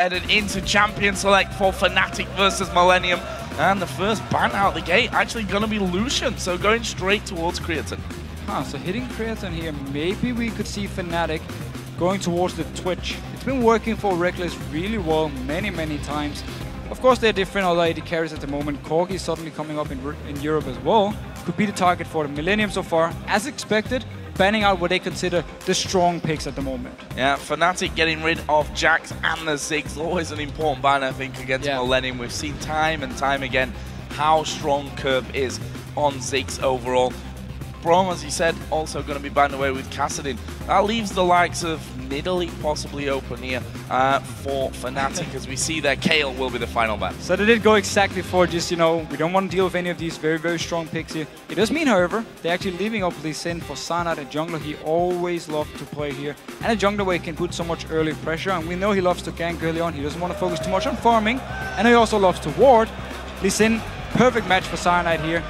Headed into champion select for Fnatic versus Millenium. And the first ban out the gate actually going to be Lucian, so going straight towards Creatine. So hitting Creatine here, maybe we could see Fnatic going towards the Twitch. It's been working for Reckless really well many times. Of course, they're different other AD carries at the moment. Corki is suddenly coming up in Europe as well. Could be the target for the Millenium so far, as expected. Banning out what they consider the strong picks at the moment. Yeah, Fnatic getting rid of Jax and the Ziggs, always an important ban, I think, against Millenium. We've seen time and time again how strong Curb is on Ziggs overall. Braum, as you said, also going to be banned away with Kassadin. That leaves the likes of Nidalee possibly open here for Fnatic, as we see that Kayle will be the final ban. So they did go exactly for just, you know, we don't want to deal with any of these very strong picks here. It does mean, however, they're actually leaving up Lee Sin for Sanad, a jungler he always loved to play here. And a jungler where he can put so much early pressure, and we know he loves to gank early on. He doesn't want to focus too much on farming, and he also loves to ward. Lee Sin, perfect match for Cyanide here.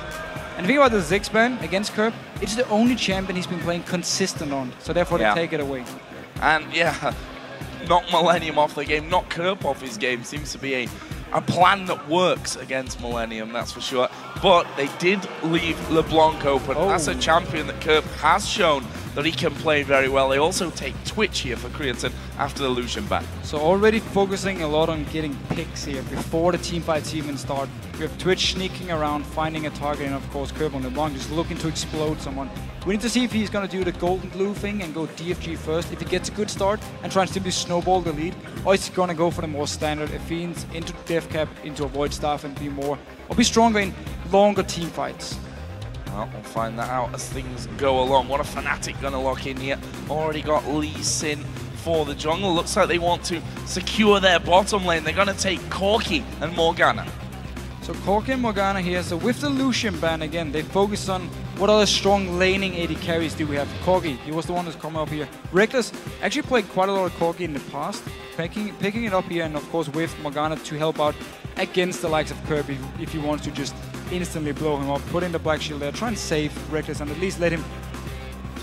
And the thing about the Ziggs ban against Curb, it's the only champion he's been playing consistent on, so therefore they take it away. And yeah, knock Millenium off the game, knock Curb off his game seems to be a plan that works against Millenium, that's for sure. But they did leave LeBlanc open. That's a champion that Curb has shown that he can play very well. They also take Twitch here for Creatine after the Lucian ban. So already focusing a lot on getting picks here before the teamfights even start. We have Twitch sneaking around, finding a target, and of course Curb on LeBlanc just looking to explode someone. We need to see if he's going to do the golden blue thing and go DFG first, if he gets a good start and try and simply snowball the lead, or is he going to go for the more standard Fiends into Death Cap, into Avoid Staff and be stronger in longer team fights. Well, we'll find that out as things go along. What a Fnatic going to lock in here. Already got Lee Sin for the jungle. Looks like they want to secure their bottom lane. They're going to take Corki and Morgana. So Corki and Morgana here. So with the Lucian ban again, they focus on what other strong laning AD carries do we have. Corki, he was the one who's coming up here. Reckless actually played quite a lot of Corki in the past, picking it up here, and of course with Morgana to help out against the likes of Kirby if he wants to just instantly blow him up, put in the Black Shield there, try and save Reckless and at least let him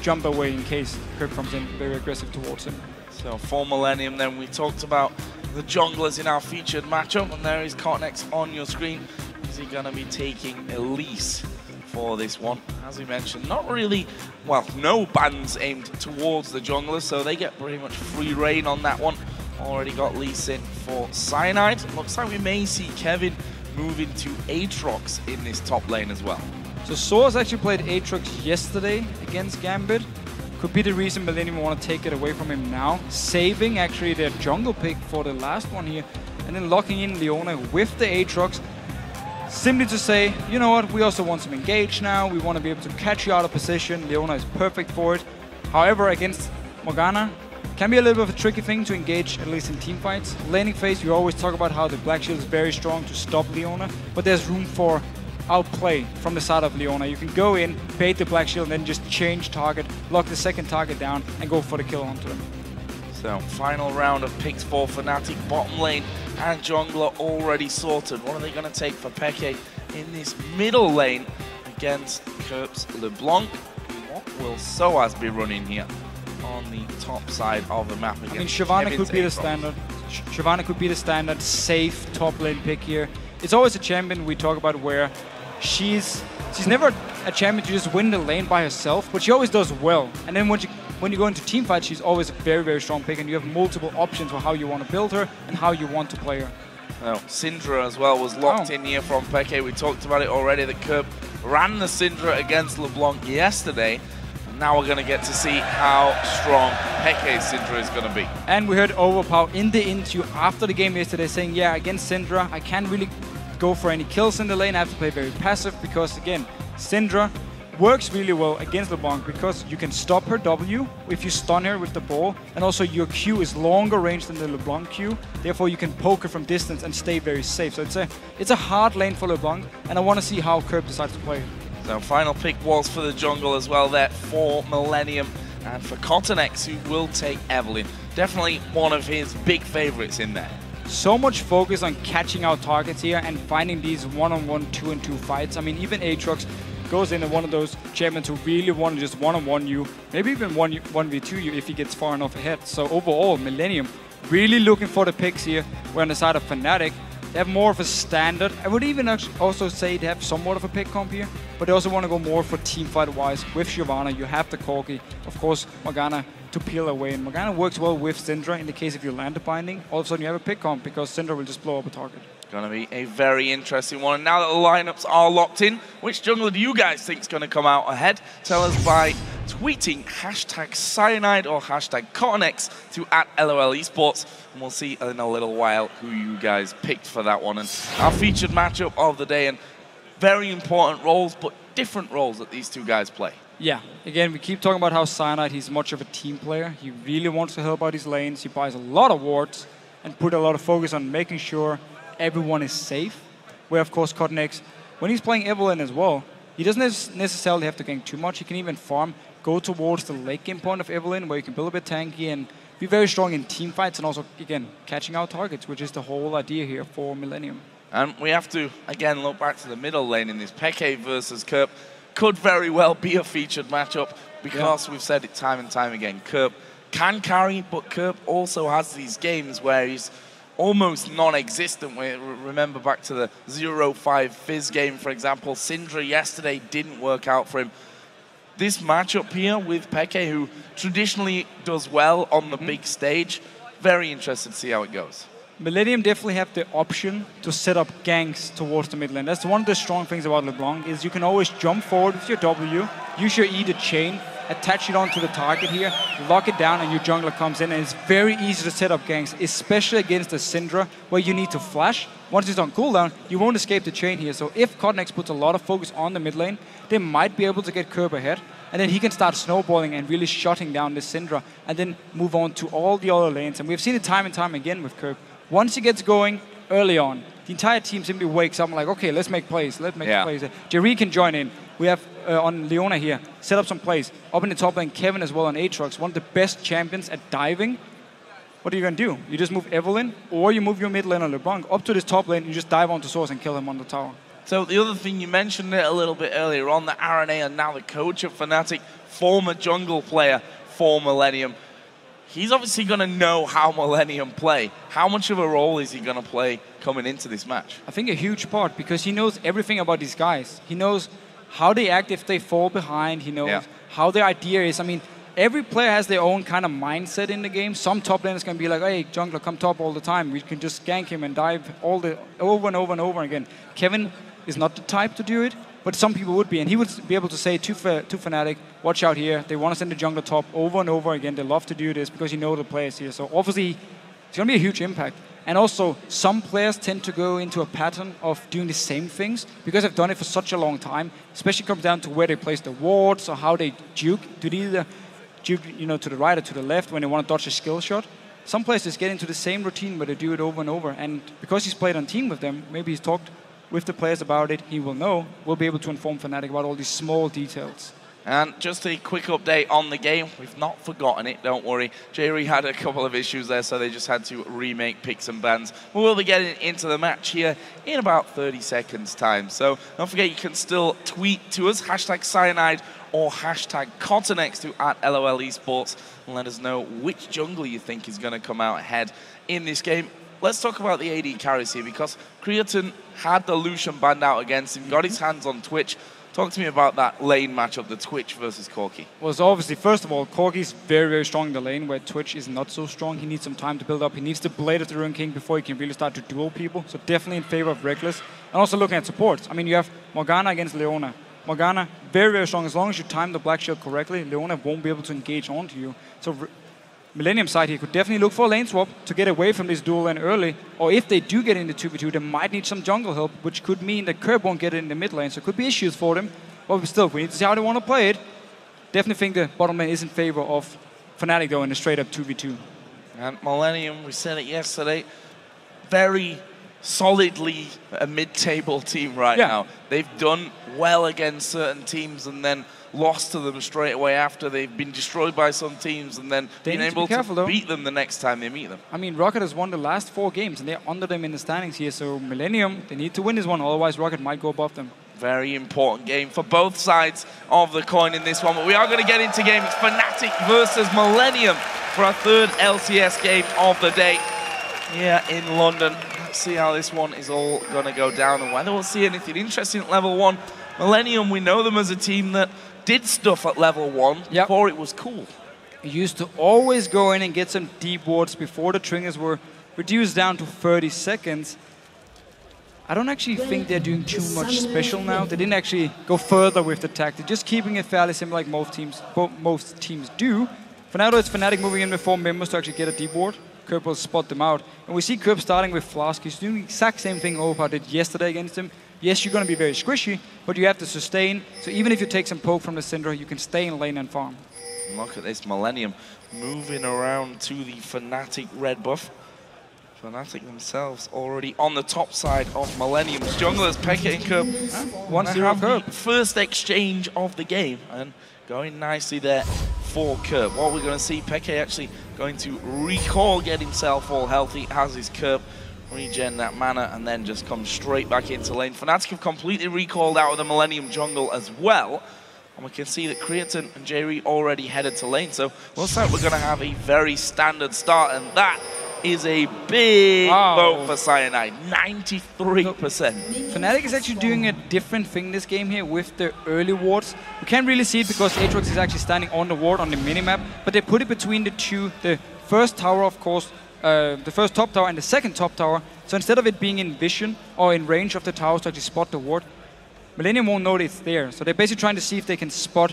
jump away in case Kirby comes in very aggressive towards him. So for Millenium then, we talked about the junglers in our featured matchup, and there is Cotnex on your screen. Is he going to be taking Elise for this one? As we mentioned, not really, well, no bans aimed towards the junglers, so they get pretty much free reign on that one. Already got Lee Sin for Cyanide. Looks like we may see Kevin moving to Aatrox in this top lane as well. So Source actually played Aatrox yesterday against Gambit. Could be the reason Millenium want to take it away from him now, saving actually their jungle pick for the last one here, and then locking in Leona with the Aatrox, simply to say, you know what, we also want some engage now, we want to be able to catch you out of position. Leona is perfect for it. However, against Morgana, can be a little bit of a tricky thing to engage, at least in teamfights. Laning phase, you always talk about how the Black Shield is very strong to stop Leona, but there's room for outplay from the side of Leona. You can go in, bait the Black Shield, and then just change target, lock the second target down, and go for the kill onto him. So, final round of picks for Fnatic. Bottom lane and jungler already sorted. What are they going to take for Peke in this middle lane against Curb's LeBlanc? What will Soaz be running here on the top side of the map against Shyvana could be the standard. Shyvana could be the standard safe top lane pick here. It's always a champion we talk about where she's never a champion to just win the lane by herself, but she always does well. And then when you go into team fights, she's always a very strong pick, and you have multiple options for how you want to build her and how you want to play her. Well, Syndra as well was locked in here from Peke. We talked about it already. The Curb ran the Syndra against LeBlanc yesterday. Now we're going to get to see how strong Peke's Syndra is going to be. And we heard Overpower in the interview after the game yesterday saying, yeah, against Syndra, I can't really go for any kills in the lane. I have to play very passive because, again, Syndra works really well against LeBlanc because you can stop her W if you stun her with the ball, and also your Q is longer range than the LeBlanc Q. Therefore, you can poke her from distance and stay very safe. So it's a hard lane for LeBlanc, and I want to see how Curb decides to play it. So final pick was for the jungle as well there for Millenium and for Cotnex, who will take Evelyn. Definitely one of his big favorites in there. So much focus on catching out targets here and finding these one-on-one, 2-on-2 fights. I mean, even Aatrox goes into one of those champions who really want to just one-on-one you, maybe even 1v2 you if he gets far enough ahead. So overall, Millenium really looking for the picks here. Where on the side of Fnatic, they have more of a standard. I would even also say they have somewhat of a pick comp here, but they also want to go more for teamfight-wise. With Shyvana, you have the Corki, of course, Morgana to peel away. And Morgana works well with Syndra in the case if you land the binding. All of a sudden you have a pick comp because Syndra will just blow up a target. Going to be a very interesting one. And now that the lineups are locked in, which jungler do you guys think is going to come out ahead? Tell us by tweeting hashtag Cyanide or hashtag CottonX to @LOL Esports. And we'll see in a little while who you guys picked for that one. And our featured matchup of the day, and very important roles, but different roles that these two guys play. Yeah, again, we keep talking about how Cyanide, he's much of a team player. He really wants to help out his lanes. He buys a lot of wards and put a lot of focus on making sure everyone is safe. Where, of course, CottonX, when he's playing Evelynn as well, he doesn't necessarily have to gank too much. He can even farm, go towards the late game point of Evelynn, where you can build a bit tanky and be very strong in team fights and also, again, catching out targets, which is the whole idea here for Millenium. And we have to, again, look back to the middle lane in this. Peke versus Kerp could very well be a featured matchup because we've said it time and time again. Kerp can carry, but Kerp also has these games where he's almost non-existent. We remember back to the 0-5 Fizz game, for example. Syndra yesterday didn't work out for him. This matchup here with Peke, who traditionally does well on the big stage, very interested to see how it goes. Millenium definitely have the option to set up ganks towards the mid lane. That's one of the strong things about LeBlanc, is you can always jump forward with your W, use your E to chain, attach it onto the target here, lock it down, and your jungler comes in, and it's very easy to set up ganks, especially against the Syndra, where you need to flash. Once it's on cooldown, you won't escape the chain here. So if CottonX puts a lot of focus on the mid lane, they might be able to get Kerb ahead, and then he can start snowballing and really shutting down the Syndra, and then move on to all the other lanes. And we've seen it time and time again with Kerb. Once he gets going early on, the entire team simply wakes up and like, okay, let's make plays, let's make plays. Jerry can join in. We have on Leona here, set up some plays. Up in the top lane, Kevin as well on Aatrox, one of the best champions at diving. What are you going to do? You just move Evelynn, or you move your mid lane on LeBlanc up to this top lane, you just dive onto Source and kill him on the tower. So the other thing, you mentioned it a little bit earlier on, the RNA and now the coach of Fnatic, former jungle player for Millenium. He's obviously going to know how Millenium play. How much of a role is he going to play coming into this match? I think a huge part, because he knows everything about these guys. He knows how they act if they fall behind. He knows how their idea is. I mean, every player has their own kind of mindset in the game. Some top laners can be like, hey, jungler, come top all the time. We can just gank him and dive over and over and over again. Kevin is not the type to do it, but some people would be. And he would be able to say to Fnatic, watch out here. They want to send the jungler top over and over again. They love to do this because you know the players here. So obviously, it's going to be a huge impact. And also, some players tend to go into a pattern of doing the same things because they've done it for such a long time. Especially comes down to where they place the wards or how they juke. Do they either juke, to the right or to the left when they want to dodge a skill shot? Some players just get into the same routine where they do it over and over. And because he's played on team with them, maybe he's talked with the players about it, he will know. We'll be able to inform Fnatic about all these small details. And just a quick update on the game. We've not forgotten it, don't worry. Jerry had a couple of issues there, so they just had to remake picks and bans. We will be getting into the match here in about 30 seconds time. So don't forget, you can still tweet to us, hashtag Cyanide or hashtag CottonX to @LOL Esports, and let us know which jungler you think is going to come out ahead in this game. Let's talk about the AD carries here, because Creatine had the Lucian banned out against him, got his hands on Twitch. Talk to me about that lane matchup, the Twitch versus Corki. Well, so obviously, first of all, Corki's very, very strong in the lane, where Twitch is not so strong. He needs some time to build up. He needs the Blade of the Ruin King before he can really start to duel people. So definitely in favor of Reckless. And also looking at supports. I mean, you have Morgana against Leona. Morgana, very, very strong. As long as you time the Black Shield correctly, Leona won't be able to engage onto you. So Millenium side here could definitely look for a lane swap to get away from this duel lane early. Or if they do get into 2v2, they might need some jungle help, which could mean that Kerb won't get it in the mid lane. So it could be issues for them. But still, we need to see how they want to play it. Definitely think the bottom lane is in favor of Fnatic, though, in a straight-up 2v2. And Millenium, we said it yesterday, very solidly a mid-table team right now. They've done well against certain teams and then lost to them straight away after. They've been destroyed by some teams and then been able to beat them the next time they meet them. I mean, Rocket has won the last 4 games and they're under them in the standings here. So Millenium, they need to win this one, otherwise Rocket might go above them. Very important game for both sides of the coin in this one. But we are going to get into game. It's Fnatic versus Millenium. for our third LCS game of the day here in London. Let's see how this one is all going to go down and whether we'll see anything interesting at level 1. Millenium, we know them as a team that did stuff at level 1 before it was cool. He used to always go in and get some deep wards before the triggers were reduced down to 30 seconds. I don't actually think they're doing too much special now. They didn't actually go further with the tactic, just keeping it fairly simple like most teams do. For now, though, it's Fnatic moving in with 4 members to actually get a deep ward. Kerb will spot them out. And we see Kerb starting with Flask. He's doing the exact same thing Overpower did yesterday against him. Yes, you're going to be very squishy, but you have to sustain. So even if you take some poke from the Syndra, you can stay in lane and farm. Look at this Millenium moving around to the Fnatic red buff. Fnatic themselves already on the top side of Millennium's junglers. Peke and Kerb 1-0 Kerb. First exchange of the game and going nicely there for Kerb. What we're going to see, Peke actually going to recall, get himself all healthy as his Kerb, regen that mana and then just come straight back into lane. Fnatic have completely recalled out of the Millenium jungle as well. And we can see that Creatine and Jerry already headed to lane. So looks like we're going to have a very standard start, and that is a big vote for Cyanide, 93%. Fnatic is actually doing a different thing this game here with the early wards. We can't really see it because Aatrox is actually standing on the ward on the minimap, but they put it between the two, the first tower, of course, the first top tower and the second top tower. So instead of it being in vision or in range of the towers to actually spot the ward, Millenium won't know it's there. So they're basically trying to see if they can spot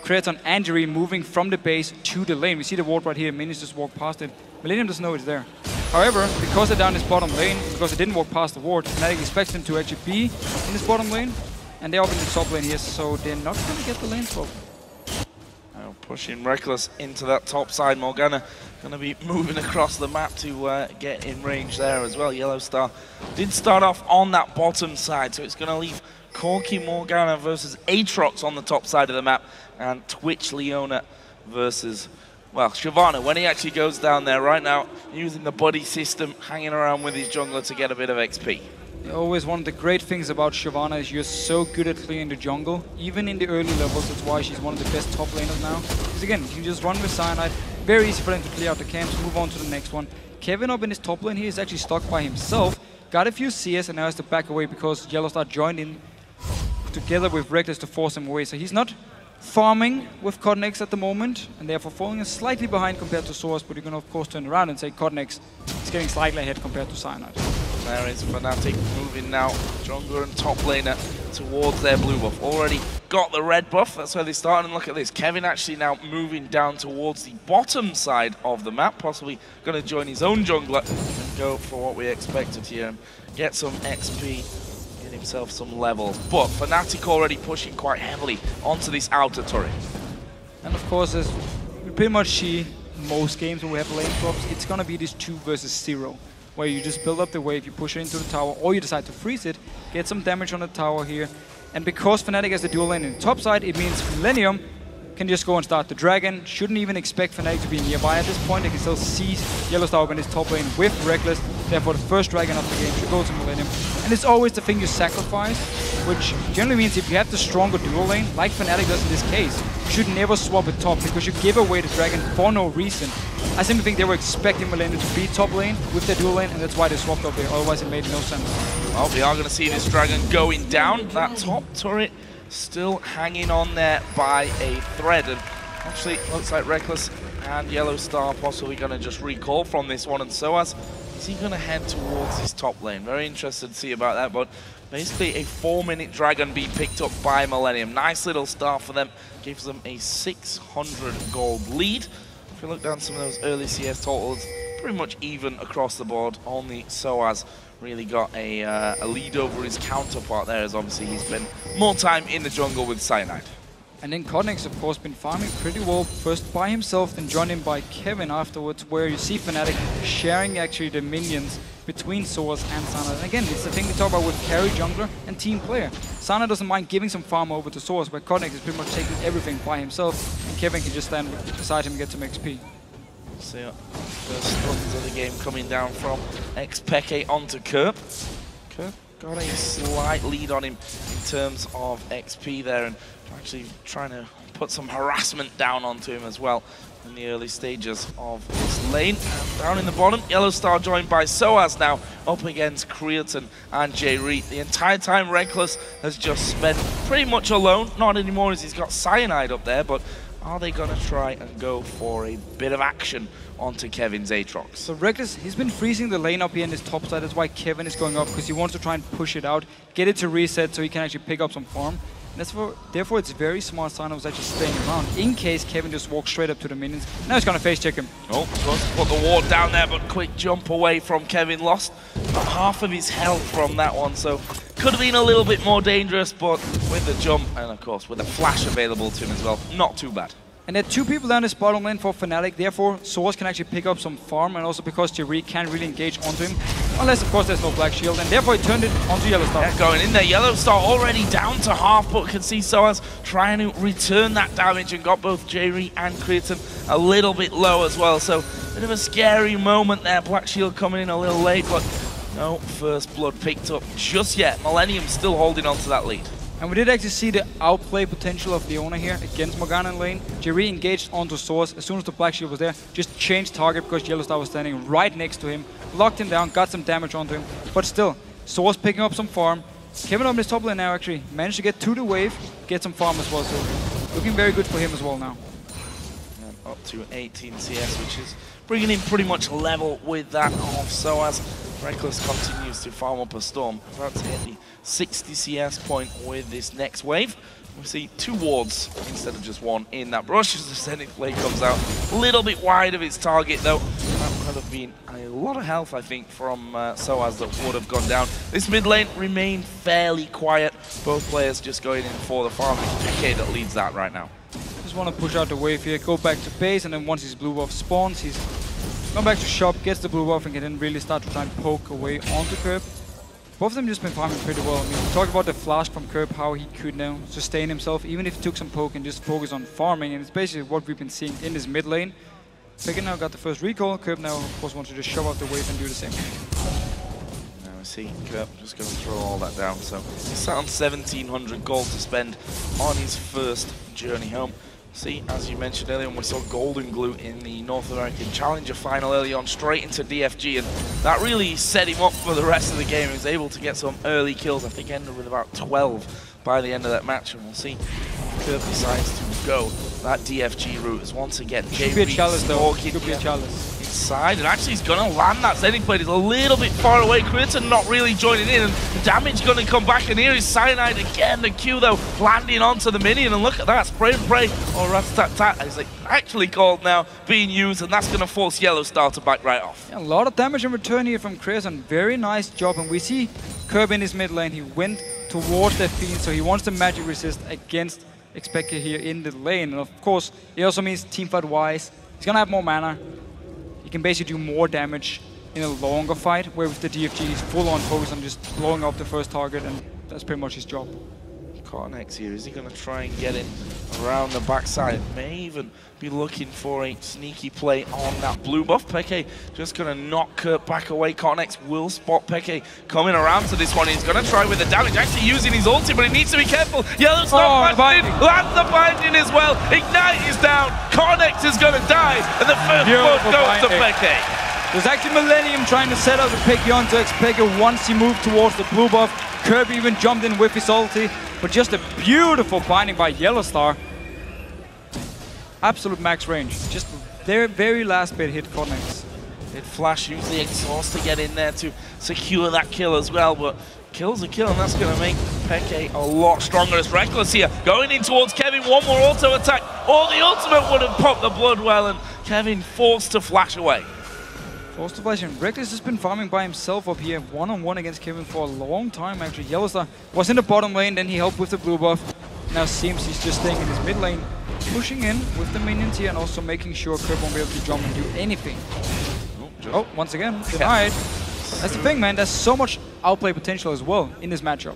Creatine and Jerry moving from the base to the lane. We see the ward right here, Minions just walk past it. Millenium doesn't know it's there. However, because they're down this bottom lane, because they didn't walk past the ward, Fnatic expects them to actually be in this bottom lane, and they're up in the top lane here, so they're not going to get the lane swap. Now pushing Reckless into that top side. Morgana going to be moving across the map to get in range there as well. Yellow Star did start off on that bottom side, so it's going to leave Corki Morgana versus Aatrox on the top side of the map, and Twitch Leona versus, well, Shyvana, when he actually goes down there right now, using the buddy system, hanging around with his jungler to get a bit of XP. Always one of the great things about Shyvana is you're so good at clearing the jungle, even in the early levels. That's why she's one of the best top laners now. Because again, you just run with Cyanide, very easy for them to clear out the camps, move on to the next one. Kevin up in his top lane here is actually stuck by himself, got a few CS and now has to back away because Yellowstar joined in together with Reckless to force him away. So he's not farming with Codnex at the moment, and therefore falling slightly behind compared to Source, but you can of course turn around and say Codnex is getting slightly ahead compared to Cyanide. There is Fnatic moving now, jungler and top laner towards their blue buff. Already got the red buff, that's where they started, and look at this. Kevin actually now moving down towards the bottom side of the map, possibly going to join his own jungler and go for what we expected here and get some XP. Himself some levels, but Fnatic already pushing quite heavily onto this outer turret. And of course, as we pretty much see most games when we have lane swaps, it's gonna be this 2 versus 0, where you just build up the wave, you push it into the tower, or you decide to freeze it, get some damage on the tower here. And because Fnatic has the dual lane in the top side, it means Millenium can just go and start the dragon. Shouldn't even expect Fnatic to be nearby at this point. They can still see Yellowstar up in his top lane with Reckless. Therefore, the first dragon of the game should go to Millenium. And it's always the thing you sacrifice, which generally means if you have the stronger dual lane, like Fnatic does in this case, you should never swap it top because you give away the dragon for no reason. I simply think they were expecting Millenium to be top lane with their dual lane, and that's why they swapped up there. Otherwise, it made no sense. Well, we are going to see this dragon going down. That top turret still hanging on there by a thread, and actually looks like Reckless and Yellow Star possibly going to just recall from this one, and so is he going to head towards his top lane. Very interested to see about that, but basically a 4-minute dragon being picked up by Millenium. Nice little start for them, gives them a 600 gold lead. If you look down some of those early CS totals, pretty much even across the board. Only Soaz really got a lead over his counterpart there, as obviously he's spent more time in the jungle with Cyanide. And then Codnex, of course, been farming pretty well, first by himself, then joined in by Kevin afterwards, where you see Fnatic sharing actually the minions between Source and Sana. And again, it's the thing we talk about with carry jungler and team player. Sana doesn't mind giving some farm over to Source, but Codnex is pretty much taking everything by himself, and Kevin can just stand beside him and get some XP. So first stuns of the game coming down from Peke onto Kerb. Kerb got a slight lead on him in terms of XP there, and actually trying to put some harassment down onto him as well. in the early stages of this lane. And down in the bottom, Yellow Star joined by Soaz now, up against Creaton and J-Reet. The entire time Reckless has just spent pretty much alone, not anymore as he's got Cyanide up there, but are they going to try and go for a bit of action onto Kevin's Aatrox? So Reckless, he's been freezing the lane up here in his top side. That's why Kevin is going up, because he wants to try and push it out, get it to reset so he can actually pick up some farm. Therefore, it's very smart Cynos actually staying around in case Kevin just walks straight up to the minions. Now he's going to face check him. Oh, supposed to put the ward down there, but quick jump away from Kevin. Lost about half of his health from that one, so could have been a little bit more dangerous, but with the jump and of course with the flash available to him as well, not too bad. And there are two people down this bottom lane for Fnatic, therefore Source can actually pick up some farm, and also because Jerry can't really engage onto him, unless of course there's no Black Shield, and therefore he turned it onto Yellow Star. Yeah, going in there, Yellow Star already down to half, but can see Soaz trying to return that damage and got both Jerry and Creaton a little bit low as well, so bit of a scary moment there. Black Shield coming in a little late, but no first blood picked up just yet. Millenium still holding on to that lead. And we did actually see the outplay potential of Leona here against Morgana in lane. Jerry engaged onto Source as soon as the Black Shield was there, just changed target because Yellow Star was standing right next to him, locked him down, got some damage onto him, but still, Source picking up some farm. Kevin on his top lane now actually managed to get to the wave, get some farm as well, so looking very good for him as well now. And up to 18 CS, which is bringing him pretty much level with that of Soaz. Reckless continues to farm up a storm, about to hit the 60 CS point with this next wave. We see two wards instead of just one in that brush as the Zenith blade comes out. A little bit wide of its target though. That would have been a lot of health, I think, from Soaz that would have gone down. This mid lane remained fairly quiet. Both players just going in for the farm. It's PK that leads that right now. Just want to push out the wave here, go back to base, and then once his blue buff spawns, he's gone back to shop, gets the blue buff, and can then really start to try and poke away onto Curb. Both of them just been farming pretty well. I mean, we talked about the flash from Curb, how he could now sustain himself, even if he took some poke and just focus on farming, and it's basically what we've been seeing in this mid lane. Pekka now got the first recall, Curb now of course wants to just shove out the wave and do the same. Now we see Curb just going to throw all that down, so he's sat on 1700 gold to spend on his first journey home. See, as you mentioned earlier, when we saw Golden Glue in the North American Challenger final early on, straight into DFG, and that really set him up for the rest of the game. He was able to get some early kills, I think ended with about 12 by the end of that match, and we'll see if Curb decides to go that DFG route as once again. Could be a chalice though, could be a chalice. Inside, and actually he's going to land that Zenith blade. He's a little bit far away. Creaton not really joining in, and the damage going to come back, and here is Cyanide again. The Q though landing onto the minion, and look at that, spray and pray, or rat-tat-tat, is actually called now, being used, and that's going to force Yellow Star to back right off. Yeah, a lot of damage in return here from Creaton, very nice job, and we see Curb in his mid lane. He went towards that fiend, so he wants to magic resist against Expector here in the lane, and of course it also means teamfight wise, he's going to have more mana. He can basically do more damage in a longer fight, where with the DFG he's full on focused on just blowing up the first target, and that's pretty much his job. Cortex here, is he going to try and get in around the backside? May even be looking for a sneaky play on that blue buff. Peke just going to knock Kurt back away. Cortex will spot Peke coming around to this one. He's going to try with the damage, actually using his ulti, but he needs to be careful. Yellow Star lands the binding as well. Ignite is down. Cortex is going to die, and the first blood goes to Peke. There's actually Millenium trying to set up the pick onto Expector once he moved towards the blue buff. Kirby even jumped in with his ulti, but just a beautiful binding by Yellow Star. Absolute max range. Just their very last bit hit Cortex. Did Flash use the exhaust to get in there to secure that kill as well, but kill's a kill, and that's going to make Peke a lot stronger as Reckless here. Going in towards Kevin, one more auto attack, or the ultimate would have popped the blood well, and Kevin forced to flash away. Forced to flash, and Reckless has been farming by himself up here, one-on-one against Kevin for a long time actually. Yellow Star was in the bottom lane, then he helped with the blue buff. Now seems he's just staying in his mid lane, pushing in with the minions here, and also making sure Kirk won't be able to jump and do anything. Oh, once again, denied. That's the thing, man. There's so much outplay potential as well in this matchup.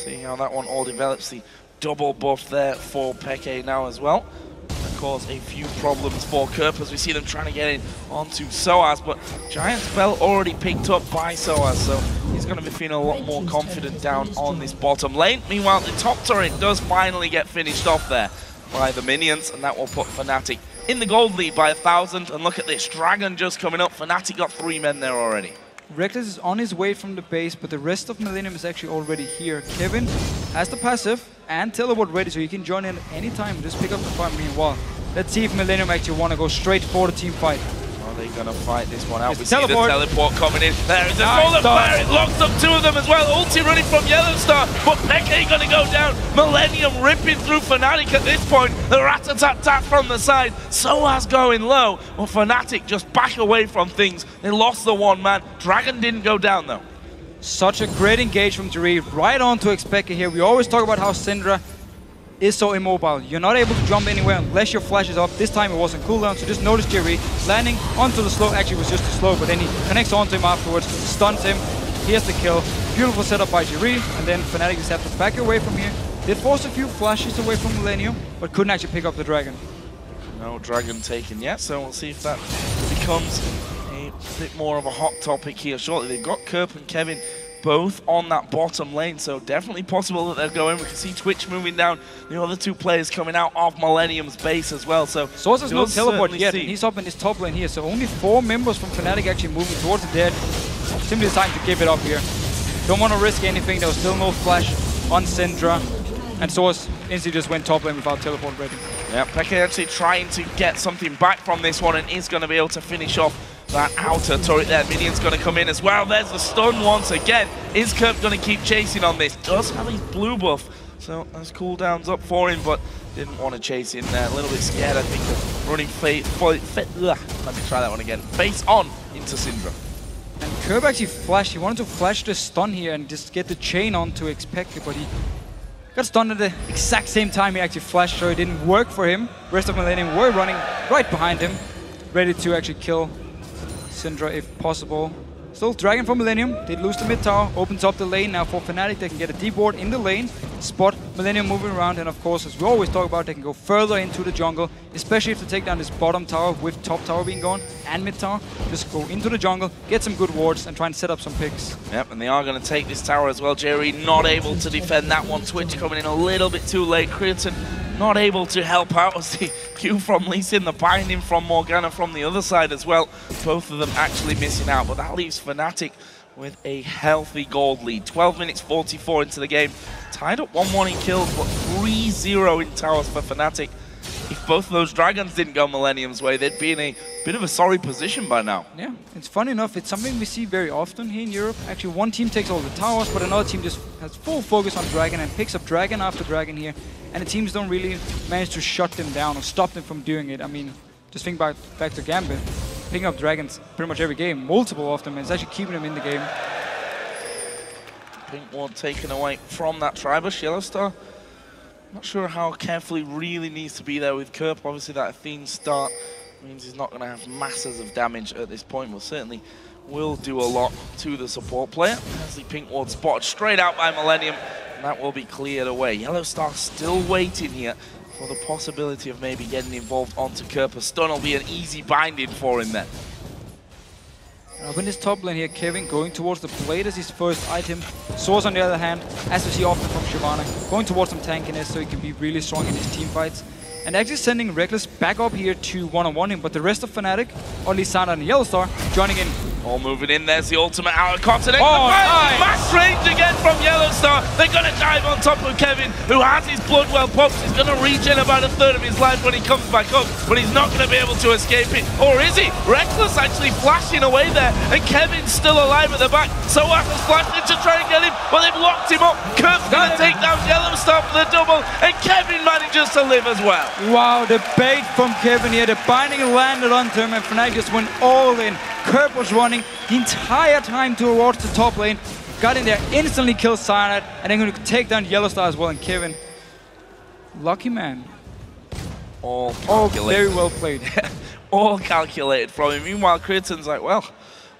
See how that one all develops. The double buff there for Peke now as well. That caused a few problems for Kerp as we see them trying to get in onto Soaz, but Giant Spell already picked up by Soaz, so he's going to be feeling a lot more confident down on this bottom lane. Meanwhile, the top turret does finally get finished off there by the minions, and that will put Fnatic in the gold lead by 1,000. And look at this, Dragon just coming up. Fnatic got 3 men there already. Reckless is on his way from the base, but the rest of Millenium is actually already here. Kevin has the passive and teleport ready, so he can join in at any time and just pick up the fight. Meanwhile, let's see if Millenium actually want to go straight for the team fight. Are they going to fight this one out? It's We see the teleport coming in. There is a Nice full fire. It locks up 2 of them as well. Ulti running from Yellowstar, but Peke going to go down. Millenium ripping through Fnatic at this point. The rat-a-tat-tat from the side. Soaz going low. Well, Fnatic just back away from things. They lost the 1 man. Dragon didn't go down though. Such a great engage from Jerry. Right on to Xpeke here. We always talk about how Syndra is so immobile. You're not able to jump anywhere unless your flash is up. This time it wasn't cooldown, so just notice Jerry landing onto the slow. Actually, it was just a slow, but then he connects onto him afterwards, stuns him. Here's the kill. Beautiful setup by Jerry, and then Fnatic just have to back away from here. Did force a few flashes away from Millenium, but couldn't actually pick up the Dragon. No Dragon taken yet, so we'll see if that becomes a bit more of a hot topic here shortly. They've got Kerp and Kevin both on that bottom lane, so definitely possible that they'll go in. We can see Twitch moving down, the other 2 players coming out of Millennium's base as well. So Source has no teleport yet, and he's up in his top lane here, so only 4 members from Fnatic actually moving towards the dead. Simply deciding to give it up here. Don't want to risk anything. There was still no flash on Syndra, and Source instantly just went top lane without teleport ready. Yeah, Peke actually trying to get something back from this one and is going to be able to finish off that outer turret there. Minion's going to come in as well. There's the stun once again. Is Kerp going to keep chasing on this? Does have his blue buff, so there's cooldowns up for him, but didn't want to chase in there. A little bit scared, I think, of running let me try that one again. Face on into Syndra. And Kerp actually flashed. He wanted to flash the stun here and just get the chain onto Xpeke, but he got stunned at the exact same time he actually flashed, so it didn't work for him. Rest of Millennium were running right behind him, ready to actually kill Syndra if possible. Still Dragon from Millennium. They lose the mid tower, opens up the lane now for Fnatic. They can get a deep ward in the lane, spot Millennium moving around, and of course, as we always talk about, they can go further into the jungle, especially if they take down this bottom tower with top tower being gone and mid tower. Just go into the jungle, get some good wards, and try and set up some picks. Yep, and they are going to take this tower as well. Jerry not able to defend that one. Twitch coming in a little bit too late. Creaton not able to help out as the Q from Lee Sin, the binding from Morgana from the other side as well. Both of them actually missing out, but that leaves Fnatic with a healthy gold lead. 12 minutes 44 into the game. Tied up 1-1 in kills, but 3-0 in towers for Fnatic. If both of those Dragons didn't go Millennium's way, they'd be in a bit of a sorry position by now. Yeah, it's funny enough, it's something we see very often here in Europe. Actually, one team takes all the towers, but another team just has full focus on Dragon and picks up Dragon after Dragon here. And the teams don't really manage to shut them down or stop them from doing it. I mean, just think back to Gambit. Picking up Dragons pretty much every game, multiple of them, and it's actually keeping them in the game. Pink ward taken away from that Tribush. Yellowstar, not sure how carefully really needs to be there with Kerp. Obviously that Athene start means he's not going to have masses of damage at this point, but certainly will do a lot to the support player. As the pink ward spotted straight out by Millennium, and that will be cleared away. Yellowstar still waiting here for the possibility of maybe getting involved onto Kerp. A stun will be an easy binding for him then. Up in this top lane here, Kevin going towards the blade as his first item. Source on the other hand, as we see often from Shyvana, going towards some tankiness so he can be really strong in his team fights. And actually sending Reckless back up here to one-on-one him, but the rest of Fnatic, only Sana and Yellowstar, joining in. All moving in, there's the ultimate out of continent. Oh, nice. Max range again from Yellowstar. They're going to dive on top of Kevin, who has his blood well popped. He's going to regen about 1/3 of his life when he comes back up, but he's not going to be able to escape it. Or is he? Reckless actually flashing away there, and Kevin's still alive at the back. Soaz has flashed in to try and get him, but they've locked him up. Kerp's going to take down Yellowstar for the double, and Kevin manages to live as well. Wow, the bait from Kevin here. The binding landed onto him, and Fnatic just went all in. Kerp was running the entire time towards the top lane, got in there, instantly killed Cyanide, and then going to take down Yellowstar as well. And Kevin, lucky man. All calculated. Very well played. All calculated from him. Meanwhile, Creaton's like, well,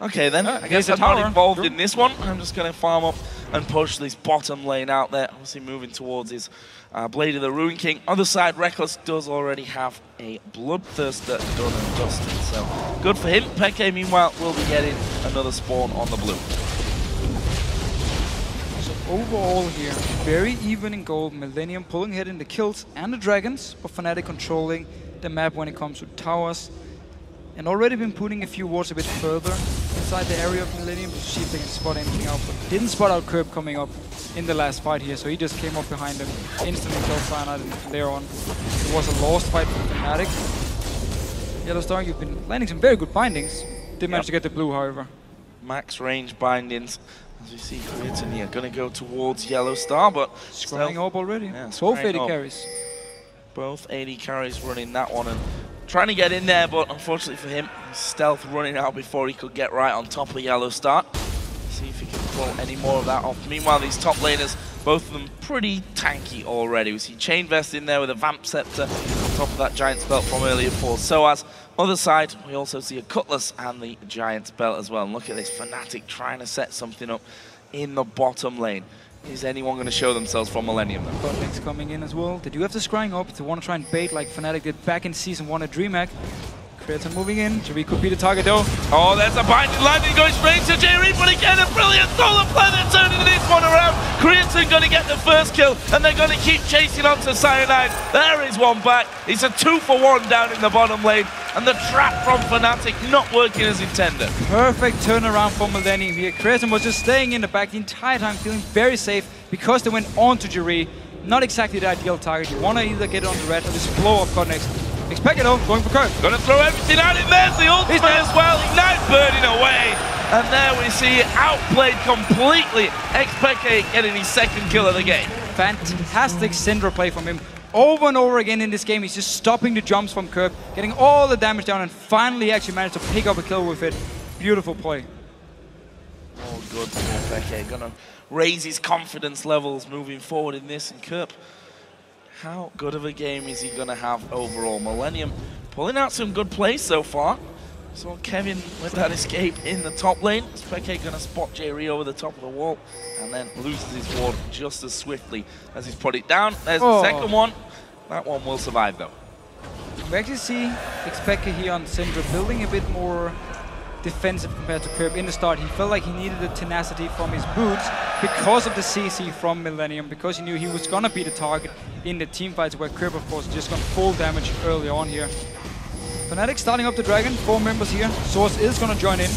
okay then, I guess I'm not involved in this one. I'm just going to farm up and push this bottom lane out there. Obviously moving towards his Blade of the Ruin King. Other side, Reckless does already have a Bloodthirster done and dusted, so good for him. Peke, meanwhile, will be getting another spawn on the blue. So overall here, very even in gold. Millenium pulling ahead in the kills and the Dragons, but Fnatic controlling the map when it comes to towers. And already been putting a few wards a bit further inside the area of Millenium to see if they can spot anything out. But didn't spot out Curb coming up in the last fight here, so he just came up behind him, instantly killed Cyanide, and from there on it was a lost fight for Fnatic. Yellowstar, you've been landing some very good bindings. Didn't manage to get the blue, however. Max range bindings. As we see Creighton here, going to go towards Yellowstar, but Scrying up already. Yeah, both 80 carries. Both 80 carries running that one and trying to get in there, but unfortunately for him, stealth running out before he could get right on top of Yellowstar. See if he can pull any more of that off. Meanwhile, these top laners, both of them pretty tanky already. We see Chain Vest in there with a Vamp Scepter on top of that Giant's Belt from earlier for Soaz. Other side, we also see a Cutlass and the Giant's Belt as well. And look at this, Fnatic trying to set something up in the bottom lane. Is anyone going to show themselves from Millenium though? Godlink's coming in as well. They do have the scrying up. They want to try and bait like Fnatic did back in Season 1 at DreamHack. Creighton moving in. Jerry could be the target though. Oh, there's a binding lightning going straight to Jerry, but again a brilliant solar flare turning this one around. Creighton going to get the first kill, and they're going to keep chasing on to Cyanide. There is one back. It's a 2-for-1 down in the bottom lane, and the trap from Fnatic not working as intended. Perfect turnaround for Millenium here. Creighton was just staying in the back the entire time, feeling very safe because they went on to Jerry. Not exactly the ideal target. You want to either get it on the red or just blow up Codnex. Expect it though, going for Kirk. Gonna throw everything out in there, the ultimate as well. Ignite burning away. And there we see it outplayed completely. Xpeke getting his second kill of the game. Fantastic Syndra play from him. Over and over again in this game, he's just stopping the jumps from Kirk, getting all the damage down, and finally actually managed to pick up a kill with it. Beautiful play. All good for Xpeke. Gonna raise his confidence levels moving forward in this, and Kirk, how good of a game is he going to have overall? Millenium pulling out some good plays so far. So Kevin with that escape in the top lane. Xpeke going to spot Jerry over the top of the wall and then loses his ward just as swiftly as he's put it down. There's the second one. That one will survive though. We actually see Xpeke here on Syndra building a bit more defensive compared to Curb in the start. He felt like he needed the tenacity from his boots because of the CC from Millenium, because he knew he was gonna be the target in the team fights, where Curb of course just got full damage early on here. Fnatic starting up the Dragon, 4 members here. Source is gonna join in.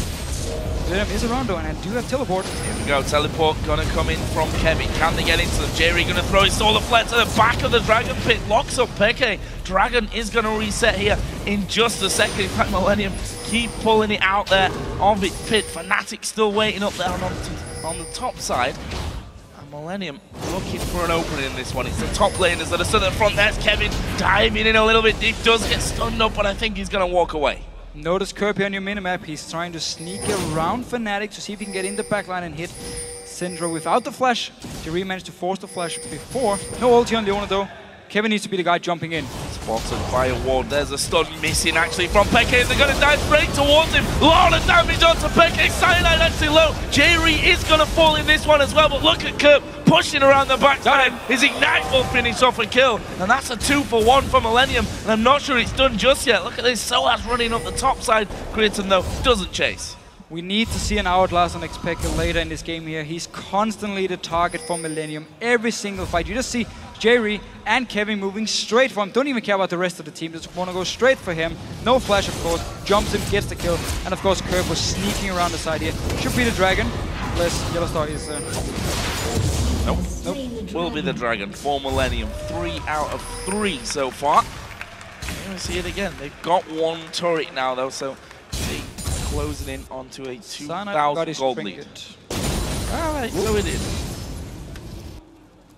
Millenium is around though, and I do have teleport. Here we go, teleport gonna come in from Kevin. Can they get into them? Jerry gonna throw his solar flare to the back of the Dragon pit, locks up Peke. Dragon is gonna reset here in just a second. In fact, Millenium keep pulling it out there of its pit. Fnatic still waiting up there on the top side. And Millenium looking for an opening in this one. It's the top laners that are stood at the front. There's Kevin diving in a little bit deep. Does get stunned up, but I think he's gonna walk away. Notice Kirby on your minimap. He's trying to sneak around Fnatic to see if he can get in the backline and hit Syndra without the flash. Jerry managed to force the flash before. No ulti on Leona though. Kevin needs to be the guy jumping in. Spotted by a ward. There's a stun missing actually from Peke. They're going to dive straight towards him. A lot of damage onto Peke. Cyanide actually low. Jerry is going to fall in this one as well, but look at Kirk pushing around the backside. His Ignite will finish off a kill, and that's a 2-for-1 for Millenium, and I'm not sure it's done just yet. Look at this, Soaz running up the top side. Creighton though doesn't chase. We need to see an hourglass on Xpeke later in this game here. He's constantly the target for Millenium. Every single fight. You just see Jerry and Kevin moving straight for him. Don't even care about the rest of the team. Just want to go straight for him. No flash, of course. Jumps in, gets the kill. And of course, Curve was sneaking around the side here. Should be the Dragon. Unless Yellowstar is... Nope. Will be the Dragon for Millenium. 3 out of 3 so far. Here we see it again. They've got one turret now though, so... closing in onto a 2,000 gold lead. Alright, so it is.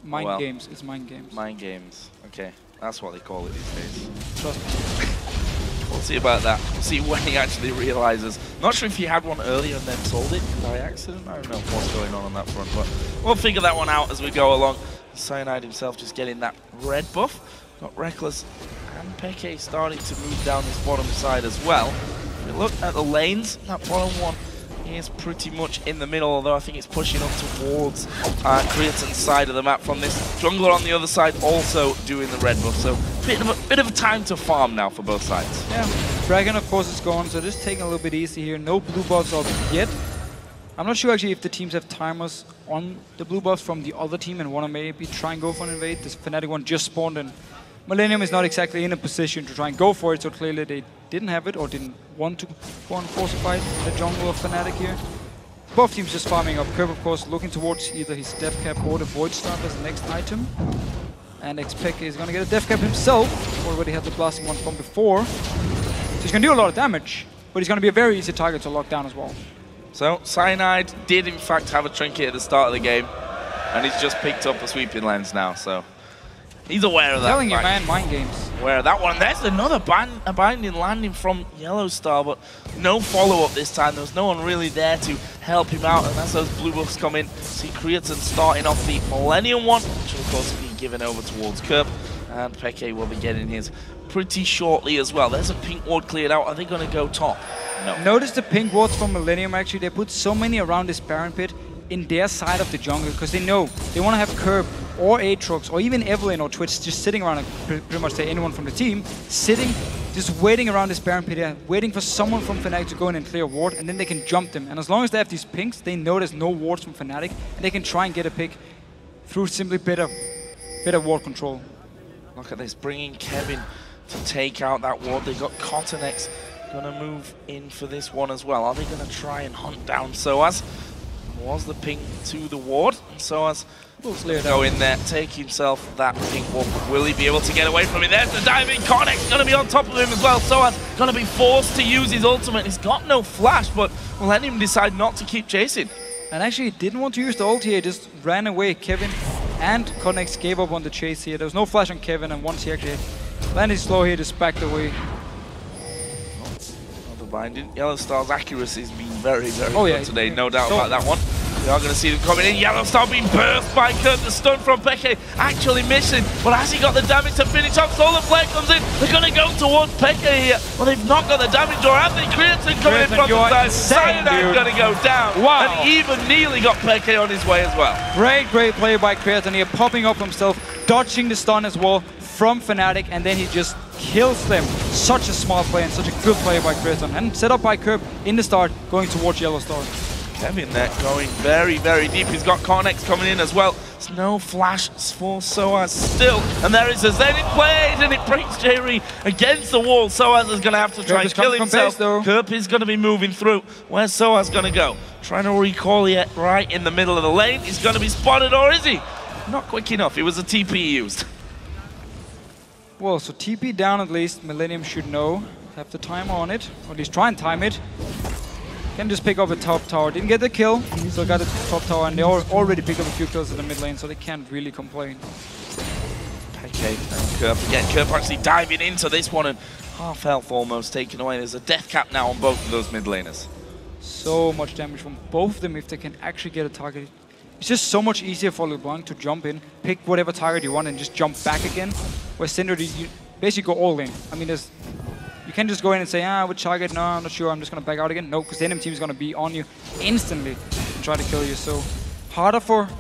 Mind games, it's mind games. Mind games, okay. That's what they call it these days. Trust me. We'll see about that. We'll see when he actually realizes. Not sure if he had one earlier and then sold it by accident. I don't know what's going on that front, but we'll figure that one out as we go along. Cyanide himself just getting that red buff. Got Reckless and Peke starting to move down this bottom side as well. If we look at the lanes, that bottom one is pretty much in the middle, although I think it's pushing up towards Creighton's side of the map from this. Jungler on the other side also doing the red buff, so bit of a time to farm now for both sides. Yeah, Dragon of course is gone, so just taking a little bit easy here. No blue buffs up yet. I'm not sure actually if the teams have timers on the blue buffs from the other team and want to maybe try and go for an invade. This Fnatic one just spawned in Millenium is not exactly in a position to try and go for it, so clearly they didn't have it or didn't want to go and forcify the jungle of Fnatic here. Both teams just farming up. Curb, of course, looking towards either his Death Cap or the Void Staff as the next item. And Xpeke is going to get a Death Cap himself. Already had the blasting one from before. So he's going to do a lot of damage, but he's going to be a very easy target to lock down as well. So Cyanide did in fact have a trinket at the start of the game, and he's just picked up a sweeping lens now, so he's aware of that. Telling you, man, mind games. Aware of that one. There's another binding landing from Yellowstar, but no follow-up this time. There was no one really there to help him out, and as those blue buffs come in, see Creatine starting off the Millenium one, which will of course be given over towards Kerp, and Peke will be getting his pretty shortly as well. There's a pink ward cleared out. Are they going to go top? No. Notice the pink wards from Millenium, actually. They put so many around this Baron Pit in their side of the jungle because they know they want to have Kerb or Aatrox or even Evelyn or Twitch just sitting around, and pretty much say anyone from the team, sitting, just waiting around this Baron Pit here, waiting for someone from Fnatic to go in and clear a ward, and then they can jump them. And as long as they have these pinks, they know there's no wards from Fnatic, and they can try and get a pick through simply better ward control. Look at this, bringing Kevin to take out that ward. They got Cottonex gonna move in for this one as well. Are they gonna try and hunt down Soaz? Was the ping to the ward, and Soaz will go in there, take himself that pink ward. Will he be able to get away from it? There's the diving. Cornex gonna be on top of him as well. Soaz gonna be forced to use his ultimate. He's got no flash, but will let him decide not to keep chasing. And actually, he didn't want to use the ult here, he just ran away. Kevin and Cornex gave up on the chase here. There was no flash on Kevin, and once he actually landed slow here, just backed away. Binding. Yellowstar's accuracy has been very, very good today, no doubt about that one. We are going to see them coming in. Yellowstar being burst by Kurt. The stun from Peke actually missing, but has he got the damage to finish off? Solar Flare comes in. They're going to go towards Peke here. Well, they've not got the damage, or have they? Creatine coming in from the side. Cyanide going to go down. Wow. And even nearly got Peke on his way as well. Great play by Creatine here, popping up himself, dodging the stun as well from Fnatic, and then he just kills them. Such a smart play and such a good play by Creatine. And set up by Kerb in the start, going towards Yellowstar. Kevin there going very, very deep. He's got Cornex coming in as well. There's no flash for Soaz still. And there is a Zenith played, and it breaks Jerry against the wall. Soaz is going to have to try and kill himself. Kerp is going to be moving through. Where's Soaz going to go? Trying to recall it right in the middle of the lane. He's going to be spotted, or is he? Not quick enough. It was a TP he used. Well, so TP down at least. Millenium should know. Have the timer on it, or at least try and time it. Can just pick up a top tower. Didn't get the kill, so got the top tower, and they already picked up a few kills in the mid lane, so they can't really complain. Okay, and Kerp again. Kerp actually diving into this one, and half health almost taken away. There's a death cap now on both of those mid laners. So much damage from both of them if they can actually get a target. It's just so much easier for LeBlanc to jump in, pick whatever target you want, and just jump back again. Where Syndra, you basically go all in. I mean, you can't just go in and say, which target? No, I'm not sure. I'm just going to back out again. No, because the enemy team is going to be on you instantly and try to kill you. So harder for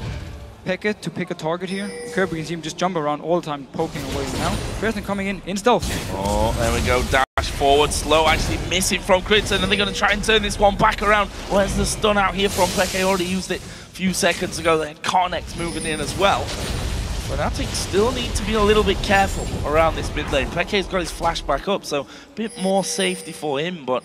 Peke to pick a target here. Kirby can see him just jump around all the time, poking away. Now, Preston coming in stealth. Oh, there we go. Dash forward, slow, actually missing from Creatine, and they're going to try and turn this one back around. Where's the stun out here from Peke? Already used it a few seconds ago. Then Carnex moving in as well. Fnatic still need to be a little bit careful around this mid lane. Peke's got his flash back up, so a bit more safety for him, but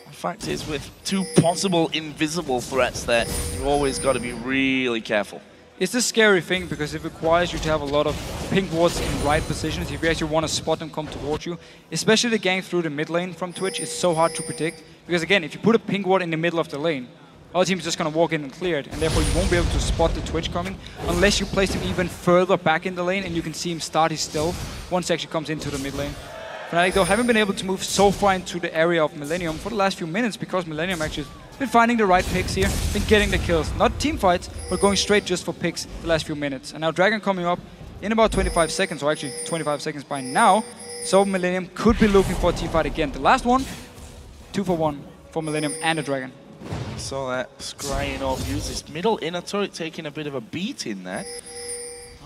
the fact is, with two possible invisible threats there, you've always got to be really careful. It's a scary thing because it requires you to have a lot of pink wards in right positions if you actually want to spot them come towards you. Especially the gang through the mid lane from Twitch, it's so hard to predict. Because again, if you put a pink ward in the middle of the lane, our team's just going to walk in and clear it, and therefore you won't be able to spot the Twitch coming unless you place him even further back in the lane and you can see him start his stealth once he actually comes into the mid lane. Fnatic though haven't been able to move so far into the area of Millenium for the last few minutes because Millenium actually has been finding the right picks here, been getting the kills. Not team fights, but going straight just for picks the last few minutes. And now Dragon coming up in about 25 seconds, or actually 25 seconds by now. So Millenium could be looking for a team fight again. The last one, 2 for 1 for Millenium and the Dragon. So that scrying off uses middle inner turret taking a bit of a beat in there.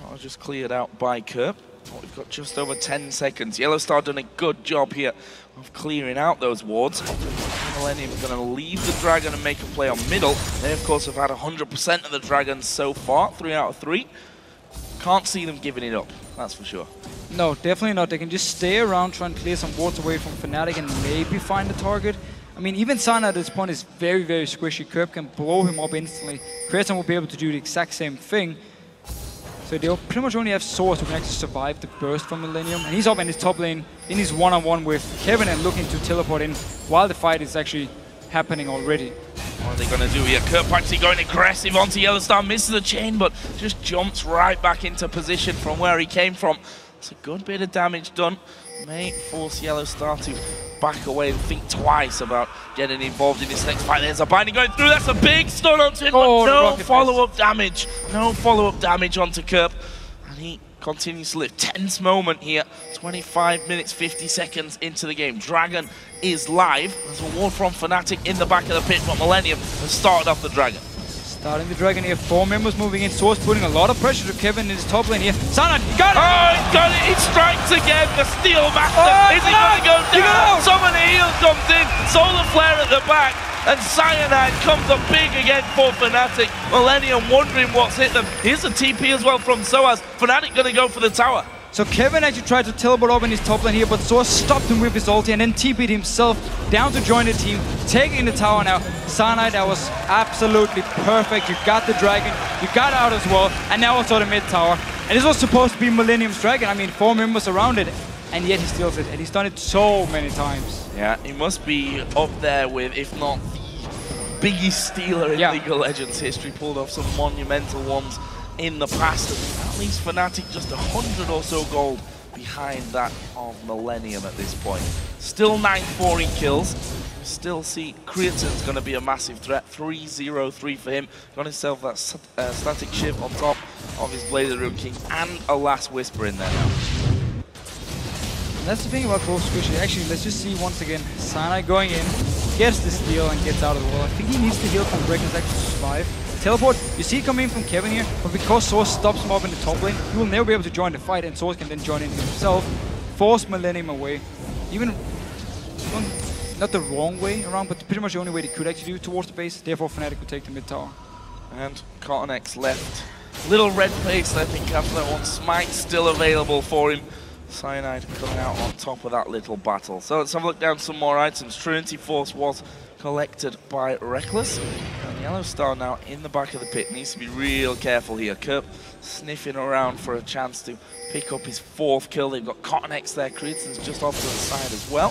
That was just cleared out by Kerp. Oh, we've got just over 10 seconds. Yellowstar done a good job here of clearing out those wards. Millenium going to leave the Dragon and make a play on middle. They of course have had 100% of the Dragons so far, 3 out of 3. Can't see them giving it up. that's for sure. No, definitely not. They can just stay around, try and clear some wards away from Fnatic and maybe find a target. I mean, even Sana at this point is very, very squishy. Curb can blow him up instantly. Crescent will be able to do the exact same thing. So they'll pretty much only have Source who can actually survive the burst from Millenium. And he's up in his top lane in his one-on-one with Kevin and looking to teleport in while the fight is actually happening already. What are they going to do here? Kurt actually going aggressive onto Yellowstar, misses the chain, but just jumps right back into position from where he came from. It's a good bit of damage done. May force Yellowstar to back away and think twice about getting involved in this next fight. There's a binding going through. That's a big stun onto him, but no follow-up damage. No follow-up damage onto Kerp. And he continues to live. Tense moment here. 25 minutes, 50 seconds into the game. Dragon is live. There's a ward from Fnatic in the back of the pit, but Millenium has started off the Dragon. Starting the Dragon here, 4 members moving in. Source putting a lot of pressure to Kevin in his top lane here. Sana, got it! Oh, he got it! He strikes again, the Steel Master! Is he going to go down? Someone heal comes in, Solar Flare at the back, and Cyanide comes up big again for Fnatic. Millenium wondering what's hit them. Here's a TP as well from Soaz. Fnatic going to go for the tower. So Kevin actually tried to teleport up in his top lane here, but Source stopped him with his ulti and then TP'd himself down to join the team, taking the tower now. Cyanide, that was absolutely perfect. You got the Dragon, you got out as well, and now also the mid tower. And this was supposed to be Millennium's Dragon. I mean, 4 members around it, and yet he steals it, and he's done it so many times. Yeah, he must be up there with, if not the biggest stealer in League of Legends history. Pulled off some monumental ones in the past. At least Fnatic just 100 or so gold behind that of Millenium at this point. Still 9-4 in kills. We still see Creaton's going to be a massive threat. 3-0-3 for him. Got himself that static shiv on top of his Blade of the Rune King and a Last Whisper in there now. And that's the thing about both squishy. Actually, let's just see once again. Cyanide going in, gets the steal and gets out of the wall. I think he needs to heal from Breakers actually to survive. Teleport, you see it coming in from Kevin here, but because Source stops him up in the top lane, he will never be able to join the fight, and Source can then join in himself, force Millenium away. Even, not the wrong way around, but pretty much the only way they could actually do it towards the base, therefore Fnatic would take the mid tower. And Cotton-X left. Little red face, I think, after that one. Smite still available for him. Cyanide coming out on top of that little battle. So let's have a look down some more items. Trinity Force was collected by Reckless. And Yellowstar now in the back of the pit. Needs to be real careful here. Kerp sniffing around for a chance to pick up his 4th kill. They've got Cotton-X there. Creaton's just off to the side as well.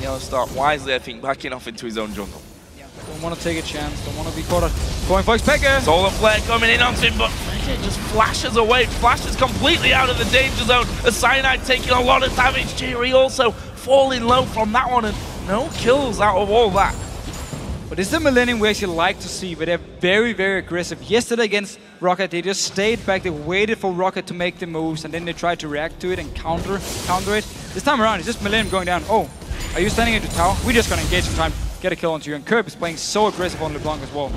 Yellowstar wisely, I think, backing off into his own jungle. Yeah, don't want to take a chance. Don't want to be caught out. Going for Xpeke. Solar Flare coming in onto him, but Peke just flashes away. Flashes completely out of the danger zone. The Cyanide taking a lot of damage. Jerry also falling low from that one, and no kills out of all that. But this is the Millenium we actually like to see, but they're very, very aggressive. Yesterday against Rocket, they just stayed back, they waited for Rocket to make the moves, and then they tried to react to it and counter it. This time around, it's just Millenium going down. Oh, are you standing at the tower? We're just gonna engage some time, get a kill onto you, and Kerp is playing so aggressive on LeBlanc as well.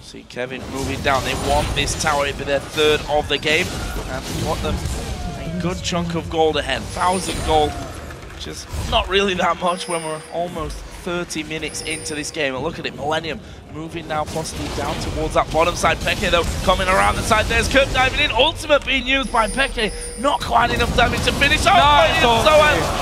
See Kevin moving down. They want this tower for their 3rd of the game, and got them a good chunk of gold ahead. 1,000 gold, which is not really that much when we're almost 30 minutes into this game. And look at it, Millenium moving now possibly down towards that bottom side. Peke though coming around the side. There's Kerp diving in. Ultimate being used by Peke. Not quite enough damage to finish. Oh, nice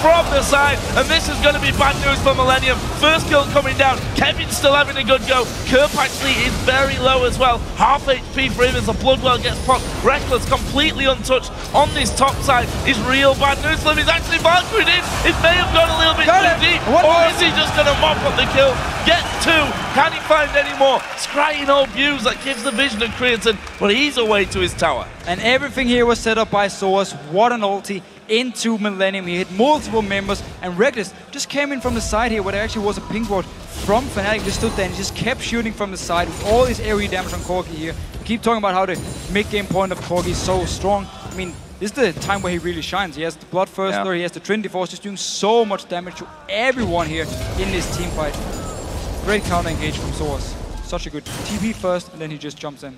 from the side. And this is going to be bad news for Millenium. 1st kill coming down. Kevin's still having a good go. Kerp actually is very low as well. Half HP for him as the Bloodwell gets popped. Reckless completely untouched on this top side is real bad news for him. He's actually Valkyrie in. It may have gone a little bit too deep. Or is he just going to mop up the kill? Get 2. Can he find any more? Scrying all views that gives the vision of Creaton, but he's away to his tower. And everything here was set up by Source. What an ulti into Millenium. He hit multiple members, and Reckless just came in from the side here where there actually was a pink ward from Fnatic. Just stood there and just kept shooting from the side with all this area damage on Corki here. We keep talking about how the mid-game point of Corki is so strong. I mean, this is the time where he really shines. He has the Bloodthirster, he has the Trinity Force, just doing so much damage to everyone here in this team fight. Great counter engage from Source. Such a good TP first, and then he just jumps in.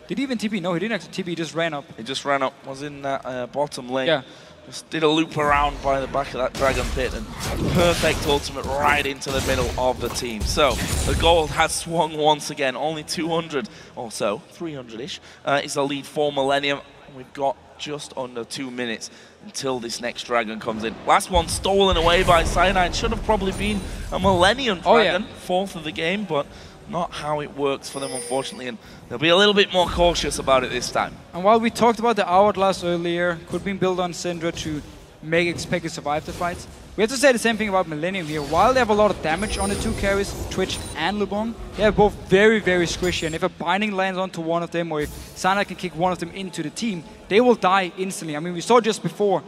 Did he even TP? No, he didn't actually TP, he just ran up. He just ran up, was in that bottom lane. Yeah. Just did a loop around by the back of that Dragon Pit, and perfect ultimate right into the middle of the team. So, the gold has swung once again. Only 200 or so, 300-ish, is the lead for Millenium. We've got just under 2 minutes until this next dragon comes in. Last one stolen away by Cyanide. Should have probably been a Millennium dragon, fourth of the game, but not how it works for them, unfortunately, and they'll be a little bit more cautious about it this time. And while we talked about the Hourglass earlier, could be built on Syndra to make Xpeke survive the fights, we have to say the same thing about Millennium here. While they have a lot of damage on the two carries, Twitch and Lubong, they are both very, very squishy, and if a binding lands onto one of them, or if Sana can kick one of them into the team, they will die instantly. I mean, we saw just before,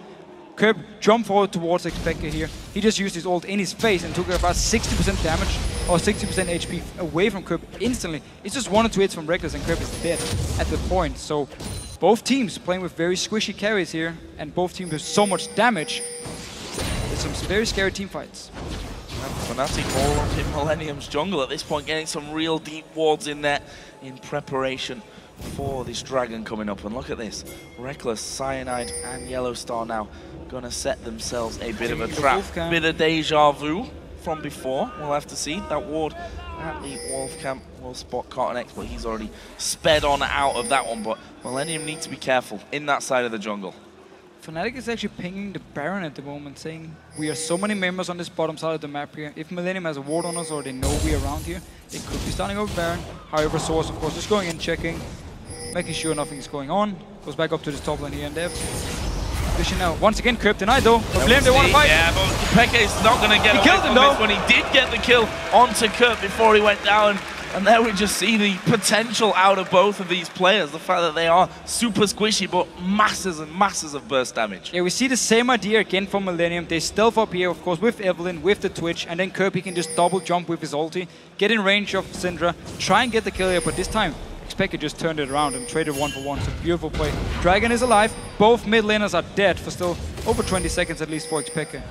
Curb jumped forward towards Xpeke here. He just used his ult in his face and took about 60% damage, or 60% HP away from Curb instantly. It's just 1 or 2 hits from Reckless and Curb is dead at the point. So both teams playing with very squishy carries here, and both teams with so much damage. There's some very scary team fights. Fnatic all up in Millennium's jungle at this point, getting some real deep wards in there in preparation for this dragon coming up. And look at this, Reckless, Cyanide and Yellow Star now gonna set themselves a bit of a trap. Bit of deja vu from before. We'll have to see. That ward at the Wolf Camp will spot CottonX, but he's already sped on out of that one. But Millennium need to be careful in that side of the jungle. Fnatic is actually pinging the Baron at the moment, saying we are so many members on this bottom side of the map here. If Millennium has a ward on us or they know we're around here, they could be starting over Baron. However, Source, of course, just going in, checking, making sure nothing is going on. Goes back up to this top lane here, and they're pushing now. Once again, Curb denied though. Millennium, they want to fight. Yeah, but Peke is not going to get away from this when he did get the kill onto Curb before he went down. And there we just see the potential out of both of these players. The fact that they are super squishy, but masses and masses of burst damage. Yeah, we see the same idea again from Millennium. They stealth up here, of course, with Evelyn, with the Twitch, and then Kirby can just double jump with his ulti, get in range of Syndra, try and get the kill here, but this time, Xpeke just turned it around and traded 1 for 1. So beautiful play. Dragon is alive. Both mid laners are dead for still over 20 seconds at least for Xpeke.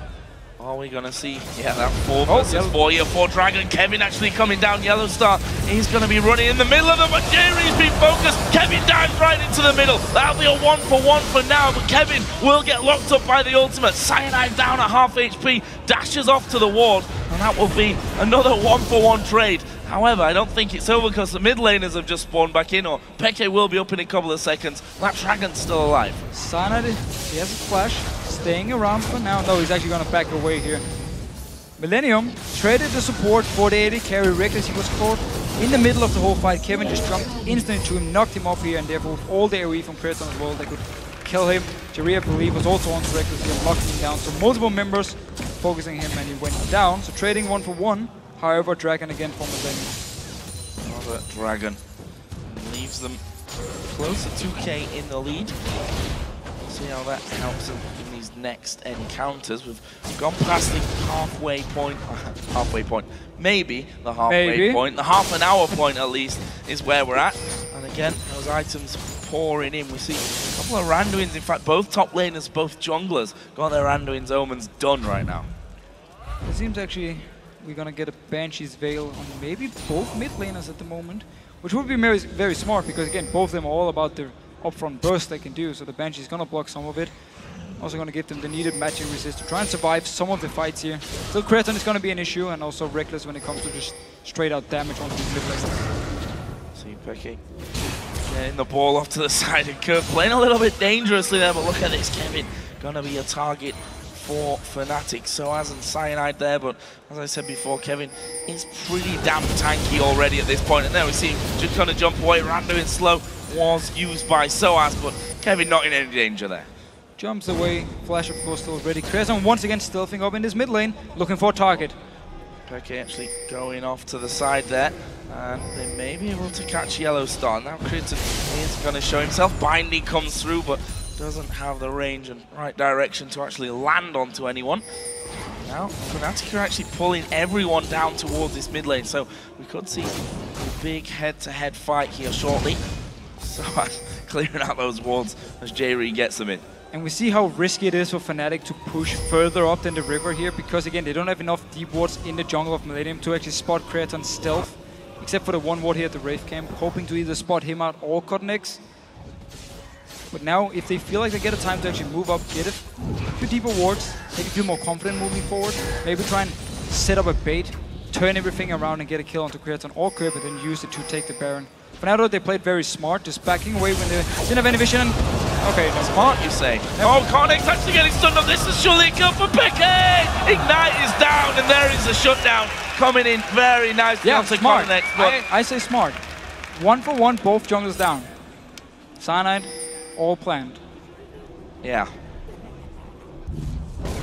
Are we going to see, that 4 versus 4 here for Dragon. Kevin actually coming down, Yellow Star. He's going to be running in the middle of them, but Jerry's been focused. Kevin dives right into the middle. That'll be a 1 for 1 for now, but Kevin will get locked up by the ultimate. Cyanide down at half HP, dashes off to the ward, and that will be another 1 for 1 trade. However, I don't think it's over because the mid laners have just spawned back in, or Peke will be up in a couple of seconds. That Dragon's still alive. Cyanide, he has a flash. Staying around for now. No, he's actually going to back away here. Millennium traded the support for the AD carry. Reckless, he was caught in the middle of the whole fight. Kevin just jumped instantly to him, knocked him off here, and therefore with all the AoE from Kraton as well, they could kill him. Jerry, I believe, was also on Reckless here, knocking him down. So multiple members focusing him, and he went down. So trading 1 for 1. However, Dragon again for Millennium. Another Dragon leaves them close to 2K in the lead. We'll see how that helps them in these next encounters. We've gone past the halfway point, maybe the halfway point, the half an hour point at least is where we're at. And again, those items pouring in. We see a couple of Randuins, in fact, both top laners, both junglers, got their Randuin's Omens done right now. It seems actually we're gonna get a Banshee's Veil on maybe both mid laners at the moment, which would be very, very smart because again, both of them are all about their upfront burst they can do, so the Banshee's gonna block some of it. Also gonna give them the needed matching resist to try and survive some of the fights here. Still Kraton is gonna be an issue, and also Reckless when it comes to just straight out damage onto these mid laners. See Peke getting the ball off to the side and Curve playing a little bit dangerously there, but look at this, Kevin gonna be a target for Fnatic. So as in Cyanide there, but as I said before, Kevin is pretty damn tanky already at this point. And there we see him just kind of jump away. Randuin slow was used by Soaz, but Kevin not in any danger there. Jumps away, flash of course still ready. Kraton once again stealthing up in this mid lane, looking for a target. Peke actually going off to the side there, and they may be able to catch Yellow Star. Now Kraton is going to show himself. Binding comes through, but doesn't have the range and right direction to actually land onto anyone. Now Fnatic are actually pulling everyone down towards this mid lane, so we could see a big head-to-head fight here shortly. So clearing out those wards as J-Ree gets them in. And we see how risky it is for Fnatic to push further up than the river here, because again, they don't have enough deep wards in the jungle of Millennium to actually spot Kraton's stealth, except for the one ward here at the Wraith camp, hoping to either spot him out or CottonX. But now, if they feel like they get a time to actually move up, get a few deeper wards, make it feel more confident moving forward, maybe try and set up a bait, turn everything around and get a kill onto Kraton or Curb, and then use it to take the Baron. For now though, they played very smart, just backing away when they didn't have any vision, and Okay, no. Smart, you say. Oh, Cornex actually getting stunned up. This is surely a kill for Peke. Ignite is down, and there is a shutdown coming in. Very nice. Yeah, smart. Cornex, but I say smart. 1 for 1, both junglers down. Cyanide, all planned. Yeah.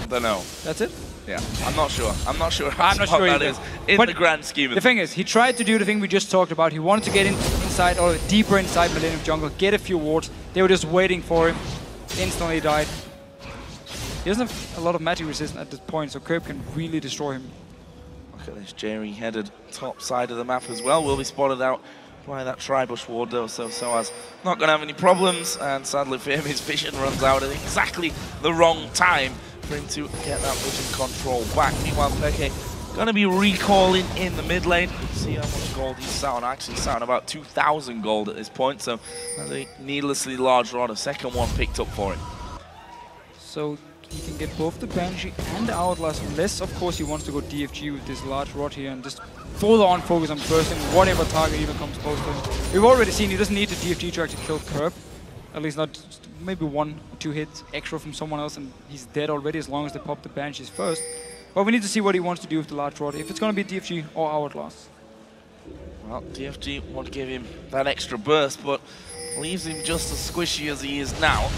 Don't know. That's it? Yeah, I'm not sure. I'm not sure how smart that is in the grand scheme of the thing is, he tried to do the thing we just talked about. He wanted to get inside or deeper inside Millenium jungle, get a few wards. They were just waiting for him. Instantly died. He doesn't have a lot of magic resistance at this point, so Curb can really destroy him. Look at this, Jerry headed top side of the map as well. Will be spotted out by that Tribush ward though, so as not going to have any problems. And sadly for him, his vision runs out at exactly the wrong time for him to get that vision control back. Meanwhile, Peke going to be recalling in the mid lane. See how much gold he's sat on. Actually sat on about 2,000 gold at this point, so that's a needlessly large rod. A second one picked up for him. So he can get both the Banshee and the Outlast, unless of course he wants to go DFG with this large rod here and just full on focus on bursting whatever target even comes close to him. We've already seen he doesn't need the DFG to actually kill Curb. At least not maybe 1 or 2 hits extra from someone else and he's dead already as long as they pop the Banshees first. But we need to see what he wants to do with the large rod, if it's going to be DFG or Outlast. Well, DFG would give him that extra burst, but leaves him just as squishy as he is now.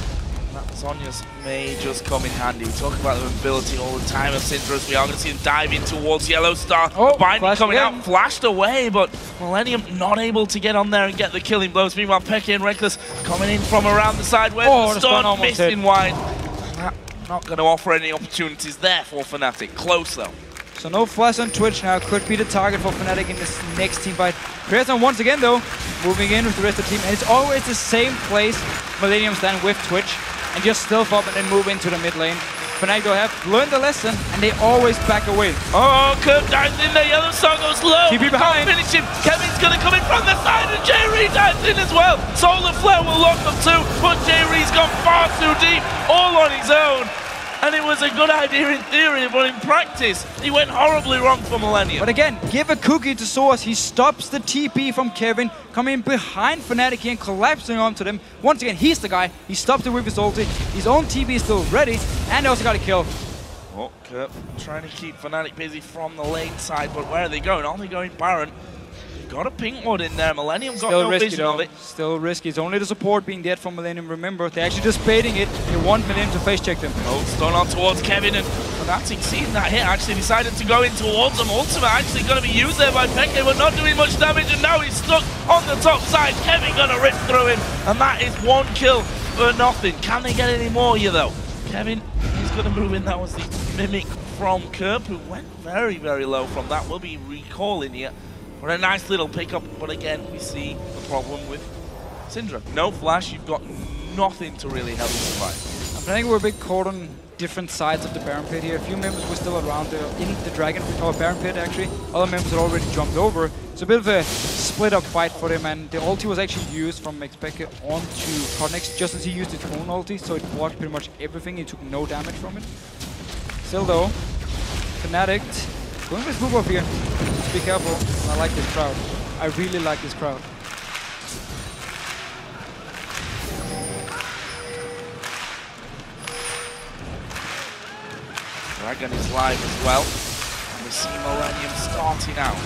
That Zhonya's may just come in handy. We talk about the mobility all the time of Syndra, as we are going to see him dive in towards Yellow Star. Oh, Binding coming out, flashed away, but Millenium not able to get on there and get the killing blows. Meanwhile, Peke and Reckless coming in from around the side where the stun missing wide. Not going to offer any opportunities there for Fnatic. Close though. So no flash on Twitch now, could be the target for Fnatic in this next team fight. Creaton once again though, moving in with the rest of the team, and it's always the same place Millenium stand with Twitch, and just stealth up and then move into the mid lane. Fnatic though have learned the lesson, and they always back away. Oh, Curb dives in there, Yellow Star goes low. TP behind. Can't finish him. Kevin's going to come in from the side, and Jerry dives in as well. Solar Flare will lock them too, but Jerry's gone far too deep, all on his own. And it was a good idea in theory, but in practice, he went horribly wrong for Millenium. But again, give a cookie to Soaz. He stops the TP from Kevin, coming behind Fnatic here and collapsing onto them. Once again, he's the guy. He stopped it with his ulti. His own TP is still ready, and they also got a kill. Oh, Curb trying to keep Fnatic busy from the lane side, but where are they going? Are they going Baron? Got a pink ward in there. Millenium got no vision of it. Still risky. It's only the support being dead from Millenium. Remember, they're actually just baiting it. They want Millenium to face check them. Oh, stun on towards Kevin, and Fnatic seeing that hit actually decided to go in towards him. Ultimate actually going to be used there by Peke, but not doing much damage, and now he's stuck on the top side. Kevin going to rip through him, and that is 1 kill for nothing. Can they get any more here though? Kevin is going to move in. That was the mimic from Curb, who went very, very low from that. We'll be recalling here. But a nice little pickup, but again, we see the problem with Syndra. No flash, you've got nothing to really help you survive. I think we're a bit caught on different sides of the Baron Pit here. A few members were still around there in the Dragon Pit, or Baron Pit actually. Other members had already jumped over. It's a bit of a split up fight for them, and the ulti was actually used from Xpeke onto Cornex just as he used his own ulti, so it blocked pretty much everything. He took no damage from it. Still though, Fnatic going with move up here. Just be careful. I like this crowd. I really like this crowd. Dragon is live as well. And we see Millenium starting out.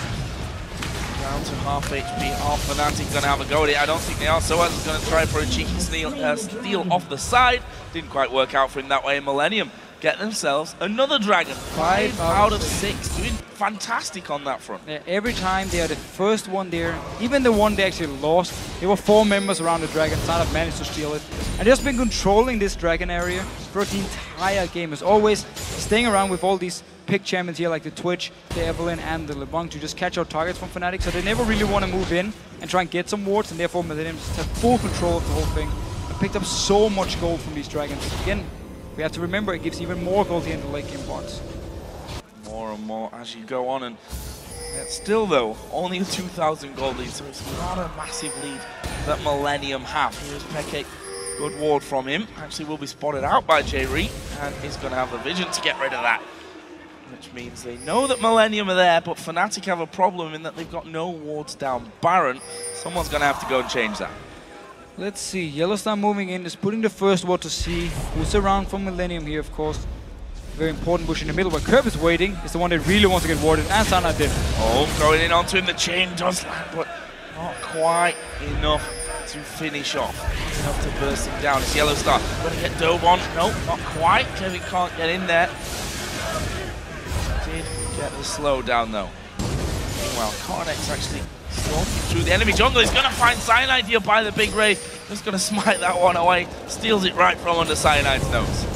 Down to half HP. Are Fnatic going to have a go at it? I don't think they are. Soaz is going to try for a cheeky steal off the side. Didn't quite work out for him that way. Millenium get themselves another Dragon. 5 out of 6. Doing fantastic on that front. Yeah, every time they are the first one there, even the one they actually lost, there were 4 members around the Dragon. Cyanide managed to steal it. And just been controlling this Dragon area for the entire game. As always, staying around with all these pick champions here like the Twitch, the Evelyn and the LeBlanc to just catch out targets from Fnatic. So they never really want to move in and try and get some wards, and therefore Millenium just have full control of the whole thing. And picked up so much gold from these Dragons. Again, we have to remember it gives even more gold here in the late game parts. More and more as you go on, and still though, only a 2,000 gold lead, so it's not a massive lead that Millenium have. Here's Peke, good ward from him. Actually will be spotted out by Jerry, and is going to have the vision to get rid of that. Which means they know that Millenium are there, but Fnatic have a problem in that they've got no wards down Baron. Someone's going to have to go and change that. Let's see. Yellowstar moving in, is putting the first ward to see who's around for Millenium here, of course. Very important bush in the middle where Curb is waiting. Is the one that really wants to get warded, and Sana did. Oh, going in onto him. The chain does land, but not quite enough to finish off. Enough to burst him down. It's Yellowstar. Going to get dove on. Nope, not quite. Kevin can't get in there. Did get the slow down though. Meanwhile, Cornex actually stormed through the enemy jungle. He's going to find Cyanide here by the big Wraith. Just going to smite that one away. Steals it right from under Cyanide's nose.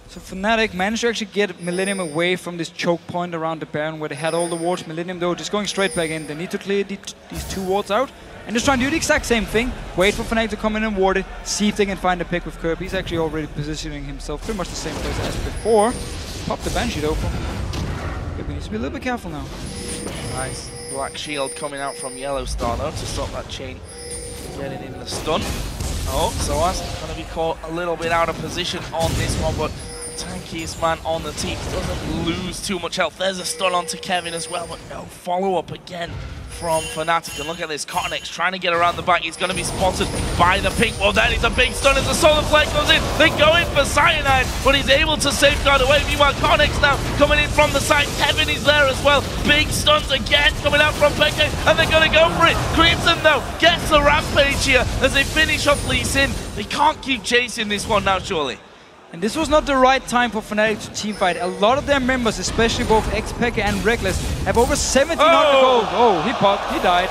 So Fnatic managed to actually get Millenium away from this choke point around the Baron where they had all the wards. Millenium though just going straight back in. They need to clear these two wards out and just try and do the exact same thing. Wait for Fnatic to come in and ward it. See if they can find a pick with Kirby. He's actually already positioning himself pretty much the same place as before. Pop the Banshee though. Kirby needs to be a little bit careful now. Nice black shield coming out from Yellowstar though to stop that chain getting in the stun. Oh, Soaz going to be caught a little bit out of position on this one, but tankiest man on the team doesn't lose too much health. There's a stun onto Kevin as well, but no follow-up again from Fnatic. And look at this, Cornex trying to get around the back. He's going to be spotted by the pink wall. Then it's a big stun as the Solar Flare goes in. They go in for Cyanide, but he's able to safeguard away. Meanwhile, Cornex now coming in from the side. Kevin is there as well. Big stuns again coming out from Peke, and they're going to go for it. Crimson though gets the rampage here as they finish off Lee Sin. They can't keep chasing this one now, surely. And this was not the right time for Fnatic to teamfight. A lot of their members, especially both Xpeke and Reckless, have over 1,700 gold. Oh, he popped, he died.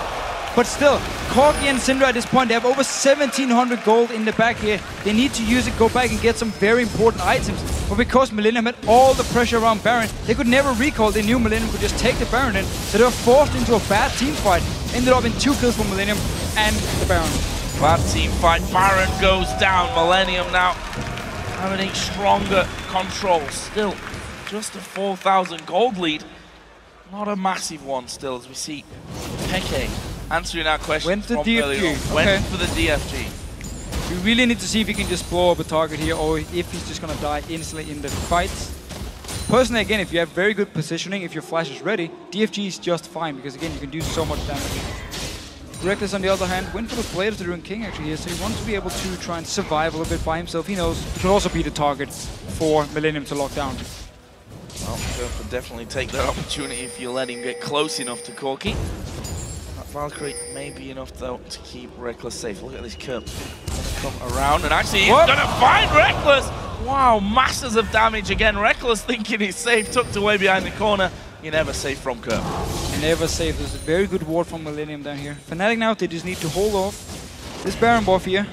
But still, Corki and Syndra at this point, they have over 1,700 gold in the back here. They need to use it, go back and get some very important items. But because Millenium had all the pressure around Baron, they could never recall. They knew Millenium could just take the Baron in. So they were forced into a bad teamfight. Ended up in 2 kills for Millenium and the Baron. Bad teamfight. Baron goes down. Millenium now having a stronger control. Still, just a 4,000 gold lead. Not a massive one still, as we see Peke answering our question. Went to DFG. Went for the DFG. We really need to see if he can just blow up a target here, or if he's just gonna die instantly in the fights. Personally, again, if you have very good positioning, if your flash is ready, DFG is just fine, because again, you can do so much damage. Reckless, on the other hand, went for the Blade of the Ruined King actually here, so he wants to be able to try and survive a little bit by himself. He knows he can also be the target for Millenium to lock down. Well, Kirk would definitely take that opportunity if you let him get close enough to Corki. That Valkyrie may be enough though to keep Reckless safe. Look at this Kirk. Gonna come around and actually he's gonna find Reckless! Wow, masses of damage again. Reckless thinking he's safe, tucked away behind the corner. You're never safe from Kirk. Never safe. There's a very good ward from Millenium down here. Fnatic now, they just need to hold off this Baron buff here.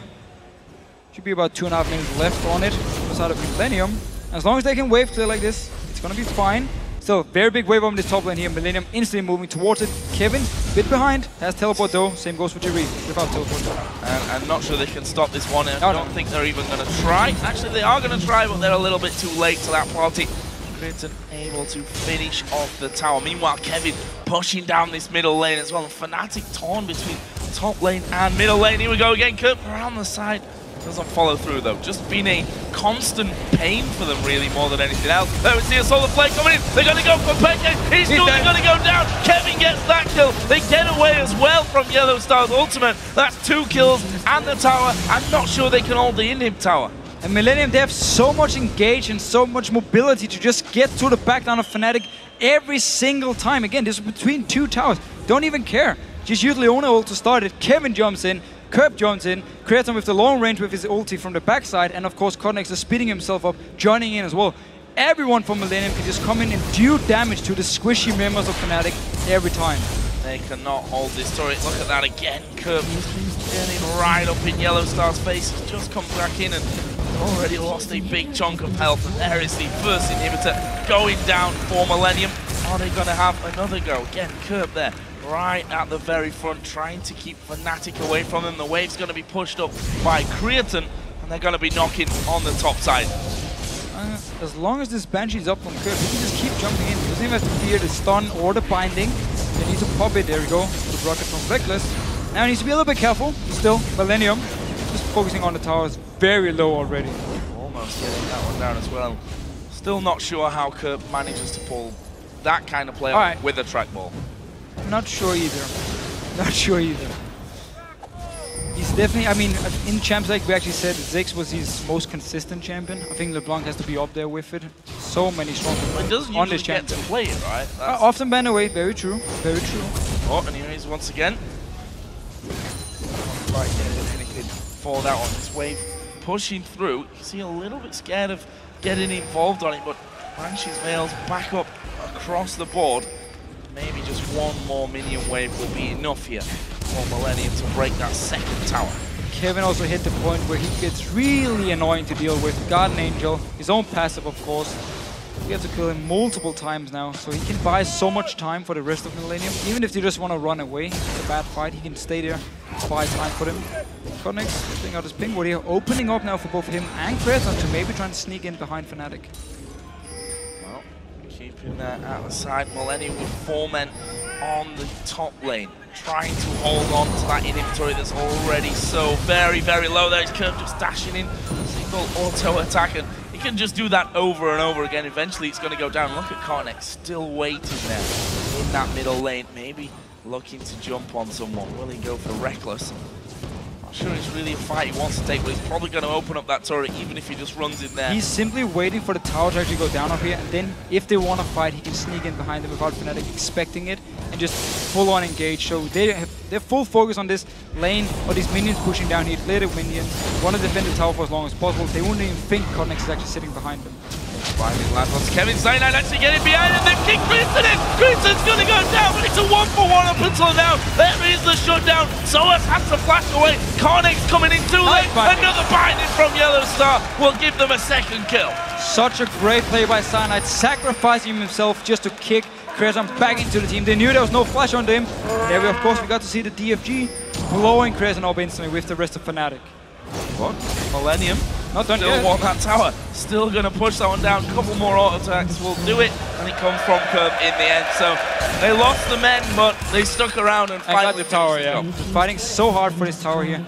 Should be about 2.5 minutes left on it. On side of Millenium. As long as they can wave clear like this, it's gonna be fine. Still, very big wave on this top lane here. Millenium instantly moving towards it. Kevin, bit behind, has teleport though. Same goes for Jerry, without teleport. And I'm not sure they can stop this one. I don't think they're even gonna try. Actually, they are gonna try, but they're a little bit too late to that party. Clinton able to finish off the tower. Meanwhile, Kevin pushing down this middle lane as well. Fnatic torn between top lane and middle lane. Here we go again. Kirk around the side. Doesn't follow through though. Just been a constant pain for them really more than anything else. There we see a Solar Flare coming in. They're going to go for Peke. He's still going to go down. Kevin gets that kill. They get away as well from Yellowstar's ultimate. That's 2 kills and the tower. I'm not sure they can hold the in-him tower. And Millenium, they have so much engage and so much mobility to just get to the back down of Fnatic every single time. Again, this is between 2 towers. Don't even care. Just use Leona ult to start it. Kevin jumps in. Curb jumps in. Creates with the long range with his ulti from the backside. And of course, Cornex is speeding himself up, joining in as well. Everyone from Millenium can just come in and do damage to the squishy members of Fnatic every time. They cannot hold this turret. Look at that again. Kirby getting right up in Yellowstar's face. He's just come back in and already lost a big chunk of health. And there is the first inhibitor going down for Millenium. Are they going to have another go? Again, Kirby there, right at the very front, trying to keep Fnatic away from them. The wave's going to be pushed up by Creaton, and they're going to be knocking on the top side. As long as this Banshee's up from Kirby, he can just keep jumping in. He doesn't even have to fear the stun or the binding. They need to pop it. There we go. The rocket from Reckless. Now he needs to be a little bit careful. Still, Millenium just focusing on the towers. Very low already. Almost getting that one down as well. Still not sure how Kirk manages to pull that kind of play with a trackball. Not sure either. Not sure either. He's It's definitely, I mean, in Champs League we actually said Ziggs was his most consistent champion. I think LeBlanc has to be up there with it. So many strong It doesn't on this usually get champion. to play it, right? Often banned away, very true, very true. Oh, and here he is once again. Not quite getting anything for that one. This wave pushing through. You see a little bit scared of getting involved on it, but Banshee's Veil's back up across the board. Maybe just one more minion wave will be enough here for Millenium to break that second tower. Kevin also hit the point where he gets really annoying to deal with. Guardian Angel, his own passive of course. We have to kill him multiple times now, so he can buy so much time for the rest of Millenium. Even if they just want to run away, it's a bad fight, he can stay there, buy time for them. Connex getting out his ping ward here, opening up now for both him and Crescent to maybe try and sneak in behind Fnatic. Well, keeping that out of sight. Millenium with 4 men on the top lane, trying to hold on to that inventory that's already so very, very low. There is Curve just dashing in, single auto attack, and he can just do that over and over again. Eventually it's going to go down. Look at Karnek still waiting there in that middle lane, maybe looking to jump on someone. Will he go for Reckless? Not sure it's really a fight he wants to take, but he's probably going to open up that turret even if he just runs in there. He's simply waiting for the tower to actually go down up here, and then if they want to fight, he can sneak in behind them without Fnatic expecting it and just full on engage. So they're full focus on this lane or these minions pushing down here. Clear the minions, want to defend the tower for as long as possible. They wouldn't even think Connex is actually sitting behind them. Finding Lazarus. Kevin Cyanide actually getting behind him. They've kicked Crimson in. Crimson's going to go down, but it's a 1-for-1 up until now. There is the shutdown. Soas has to flash away. Karnek's coming in too late. Another binding from Yellow Star will give them a second kill. Such a great play by Cyanide, sacrificing himself just to kick Crescent back into the team. They knew there was no flash on them. There we, of course, we got to see the DFG blowing Crescent up instantly with the rest of Fnatic. What? Millenium not done still yet. want that tower. Still going to push that one down. A couple more auto attacks will do it, and it comes from Curve in the end. So they lost the men, but they stuck around and got finally the tower. Yeah, the fighting so hard for this tower here.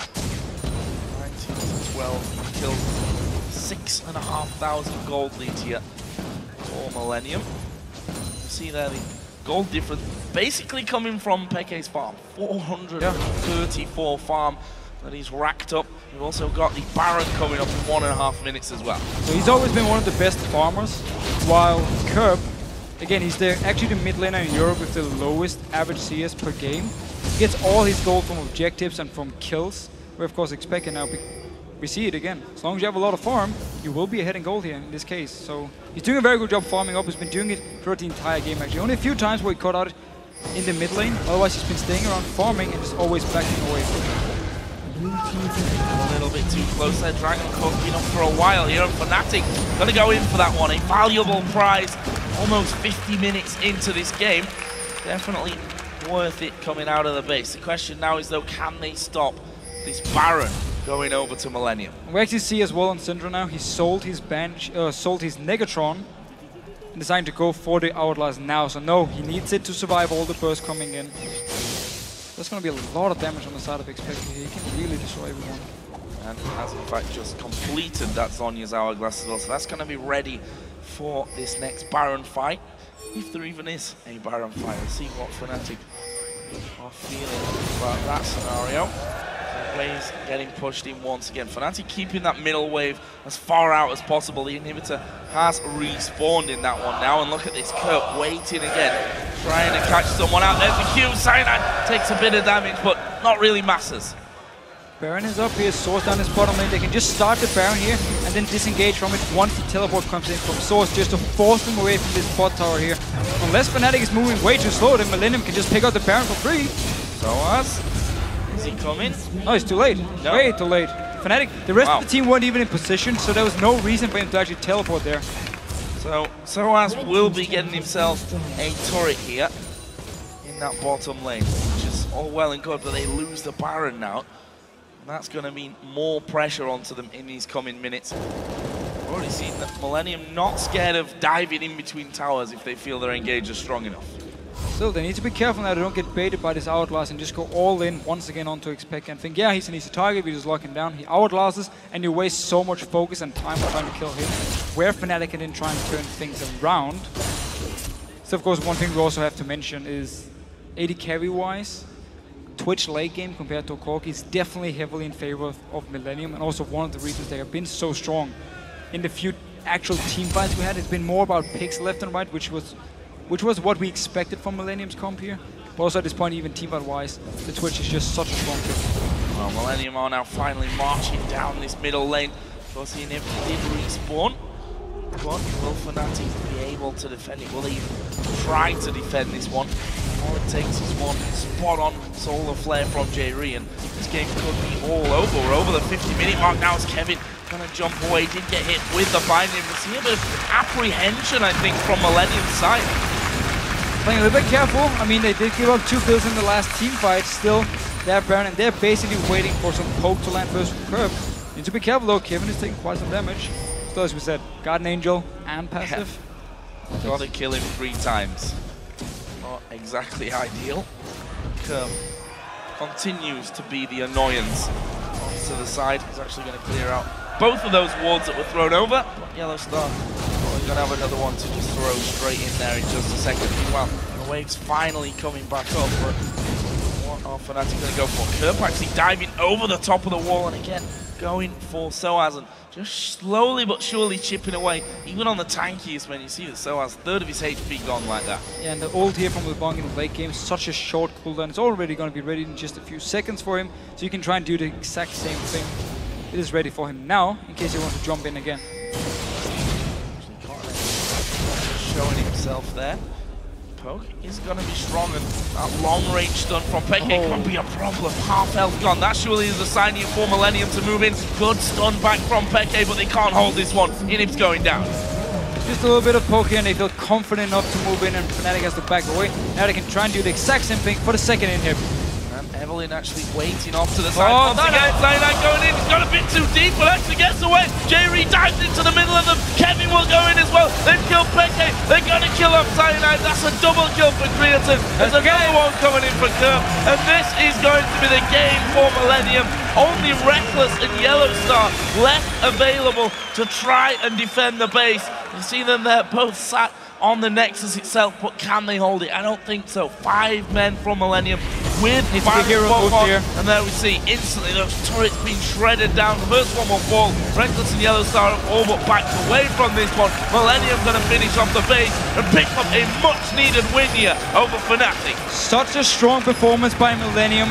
19 to 12 kills, 6,500 gold lead here for Millenium. You see there the gold difference basically coming from Peke's farm. 434 farm that he's racked up. We've also got the Baron coming up in 1.5 minutes as well. So he's always been one of the best farmers, while Curb, again, he's actually the mid laner in Europe with the lowest average CS per game. He gets all his gold from objectives and from kills. We're of course expecting now, we see it again. As long as you have a lot of farm, you will be ahead in gold here in this case. So he's doing a very good job farming up. He's been doing it throughout the entire game actually. Only a few times where he caught out in the mid lane. Otherwise he's been staying around farming and just always backing away. A little bit too close there. Dragon cooking up for a while here, and Fnatic gonna go in for that one. A valuable prize, almost 50 minutes into this game. Definitely worth it coming out of the base. The question now is though, can they stop this Baron going over to Millenium? We actually see as well on Syndra now, he sold his Negatron and decided to go for the Outlast now. So no, he needs it to survive all the bursts coming in. There's going to be a lot of damage on the side of Expected here. He can really destroy everyone. And has in fact just completed that Zhonya's Hourglass as well. So that's going to be ready for this next Baron fight. If there even is a Baron fight. Let's see what Fnatic are feeling about that scenario. Waves getting pushed in once again. Fnatic keeping that middle wave as far out as possible. The inhibitor has respawned in that one now. And look at this, Kurt waiting again, trying to catch someone out. There's the Q. Cyanide takes a bit of damage, but not really masses. Baron is up here, Source down his bottom lane. They can just start the Baron here and then disengage from it once the teleport comes in from Source, just to force them away from this bot tower here. Unless Fnatic is moving way too slow, then Millenium can just pick out the Baron for free. So is he coming? No, it's too late. No. Way too late. Fnatic, the rest of the team weren't even in position, so there was no reason for him to actually teleport there. So Soaz will be getting himself a turret here in that bottom lane, which is all well and good, but they lose the Baron now. And that's going to mean more pressure onto them in these coming minutes. We've already seen that Millenium not scared of diving in between towers if they feel their engage is strong enough. Still, they need to be careful now they don't get baited by this Outlast and just go all in once again onto Expect and think, yeah, he's an easy target, we just lock him down. He outlasts and you waste so much focus and time on trying to kill him. Where Fnatic can then try and turn things around. So of course, one thing we also have to mention is AD carry-wise, Twitch late game compared to Corki is definitely heavily in favor of Millenium, and also one of the reasons they have been so strong. In the few actual team fights we had, it's been more about picks left and right, which was what we expected from Millenium's comp here. But also at this point, even team fight-wise, the Twitch is just such a strong pick. Well, Millenium are now finally marching down this middle lane. Of course, he did respawn. But will Fnatic be able to defend it? Will they even try to defend this one? All it takes is one spot-on solar flare from J-Re, and this game could be all over. We're over the 50-minute mark now as Kevin gonna jump away. Did get hit with the binding. We see a bit of apprehension, I think, from Millenium's side. Playing a little bit careful. I mean, they did give up 2 kills in the last team fight. Still, they're burning. They're basically waiting for some poke to land first from Curb. Need to be careful though. Kevin is taking quite some damage. Still, as we said, Guardian Angel and passive. Yeah. Gotta kill him 3 times. Not exactly ideal. Curb continues to be the annoyance. Off to the side. He's actually going to clear out both of those wards that were thrown over. Yellow Star. He's going to have another one to just throw straight in there in just a second. Meanwhile, the wave's finally coming back up, but what are Fnatic going to go for? Curb actually diving over the top of the wall, and again, going for Soaz, and just slowly but surely chipping away. Even on the tankiest, when you see that Soaz, 1/3 of his HP gone like that. Yeah, and the ult here from LeBlanc in the late game, such a short cooldown. It's already going to be ready in just a few seconds for him, so you can try and do the exact same thing. It is ready for him now, in case he wants to jump in again. Showing himself there. Poke is going to be strong, and that long-range stun from Peke can be a problem. Half health gone. That surely is a sign here for Millenium to move in. Good stun back from Peke, but they can't hold this one. Inhib's going down. Just a little bit of poke here, and they feel confident enough to move in, and Fnatic has to back away. Now they can try and do the exact same thing for the second inhib. And Evelyn actually waiting off to the side. Once again, Cyanide going in. He's got a bit too deep, but actually gets away. J-Re dives into the middle of them. Kevin will go in as well. They've killed Peke. They're going to kill off Cyanide. That's a double kill for Creatine. There's another one coming in for Curb. And this is going to be the game for Millenium. Only Reckless and Yellow Star left available to try and defend the base. You see them there, both sat on the Nexus itself, but can they hold it? I don't think so. 5 men from Millenium with here. And there we see instantly those turrets being shredded down. The first one will fall. Reckless and Yellow Star have all but backed away from this one. Millenium going to finish off the base and pick up a much needed win here over Fnatic. Such a strong performance by Millenium.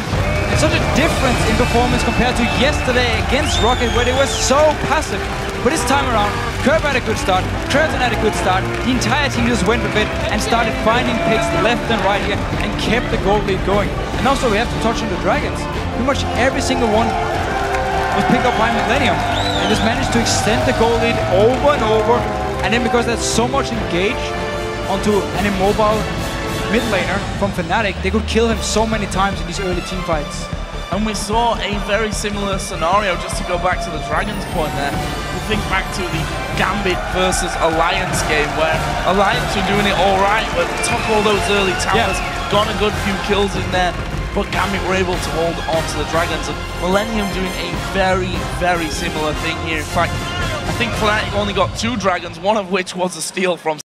And such a difference in performance compared to yesterday against Rocket, where they were so passive. But this time around, Curb had a good start, Curtin had a good start, the entire team just went a bit and started finding picks left and right here and kept the gold lead going. And also we have to touch on the Dragons. Pretty much every single one was picked up by Millenium and just managed to extend the gold lead over and over. And then because there's so much engage onto an immobile mid laner from Fnatic, they could kill him so many times in these early team fights. And we saw a very similar scenario, just to go back to the Dragons point there. We think back to the Gambit versus Alliance game, where Alliance were doing it all right, but took all those early towers, got a good few kills in there, but Gambit were able to hold on to the Dragons. And Millenium doing a very, very similar thing here. In fact, I think Fnatic only got 2 Dragons, one of which was a steal from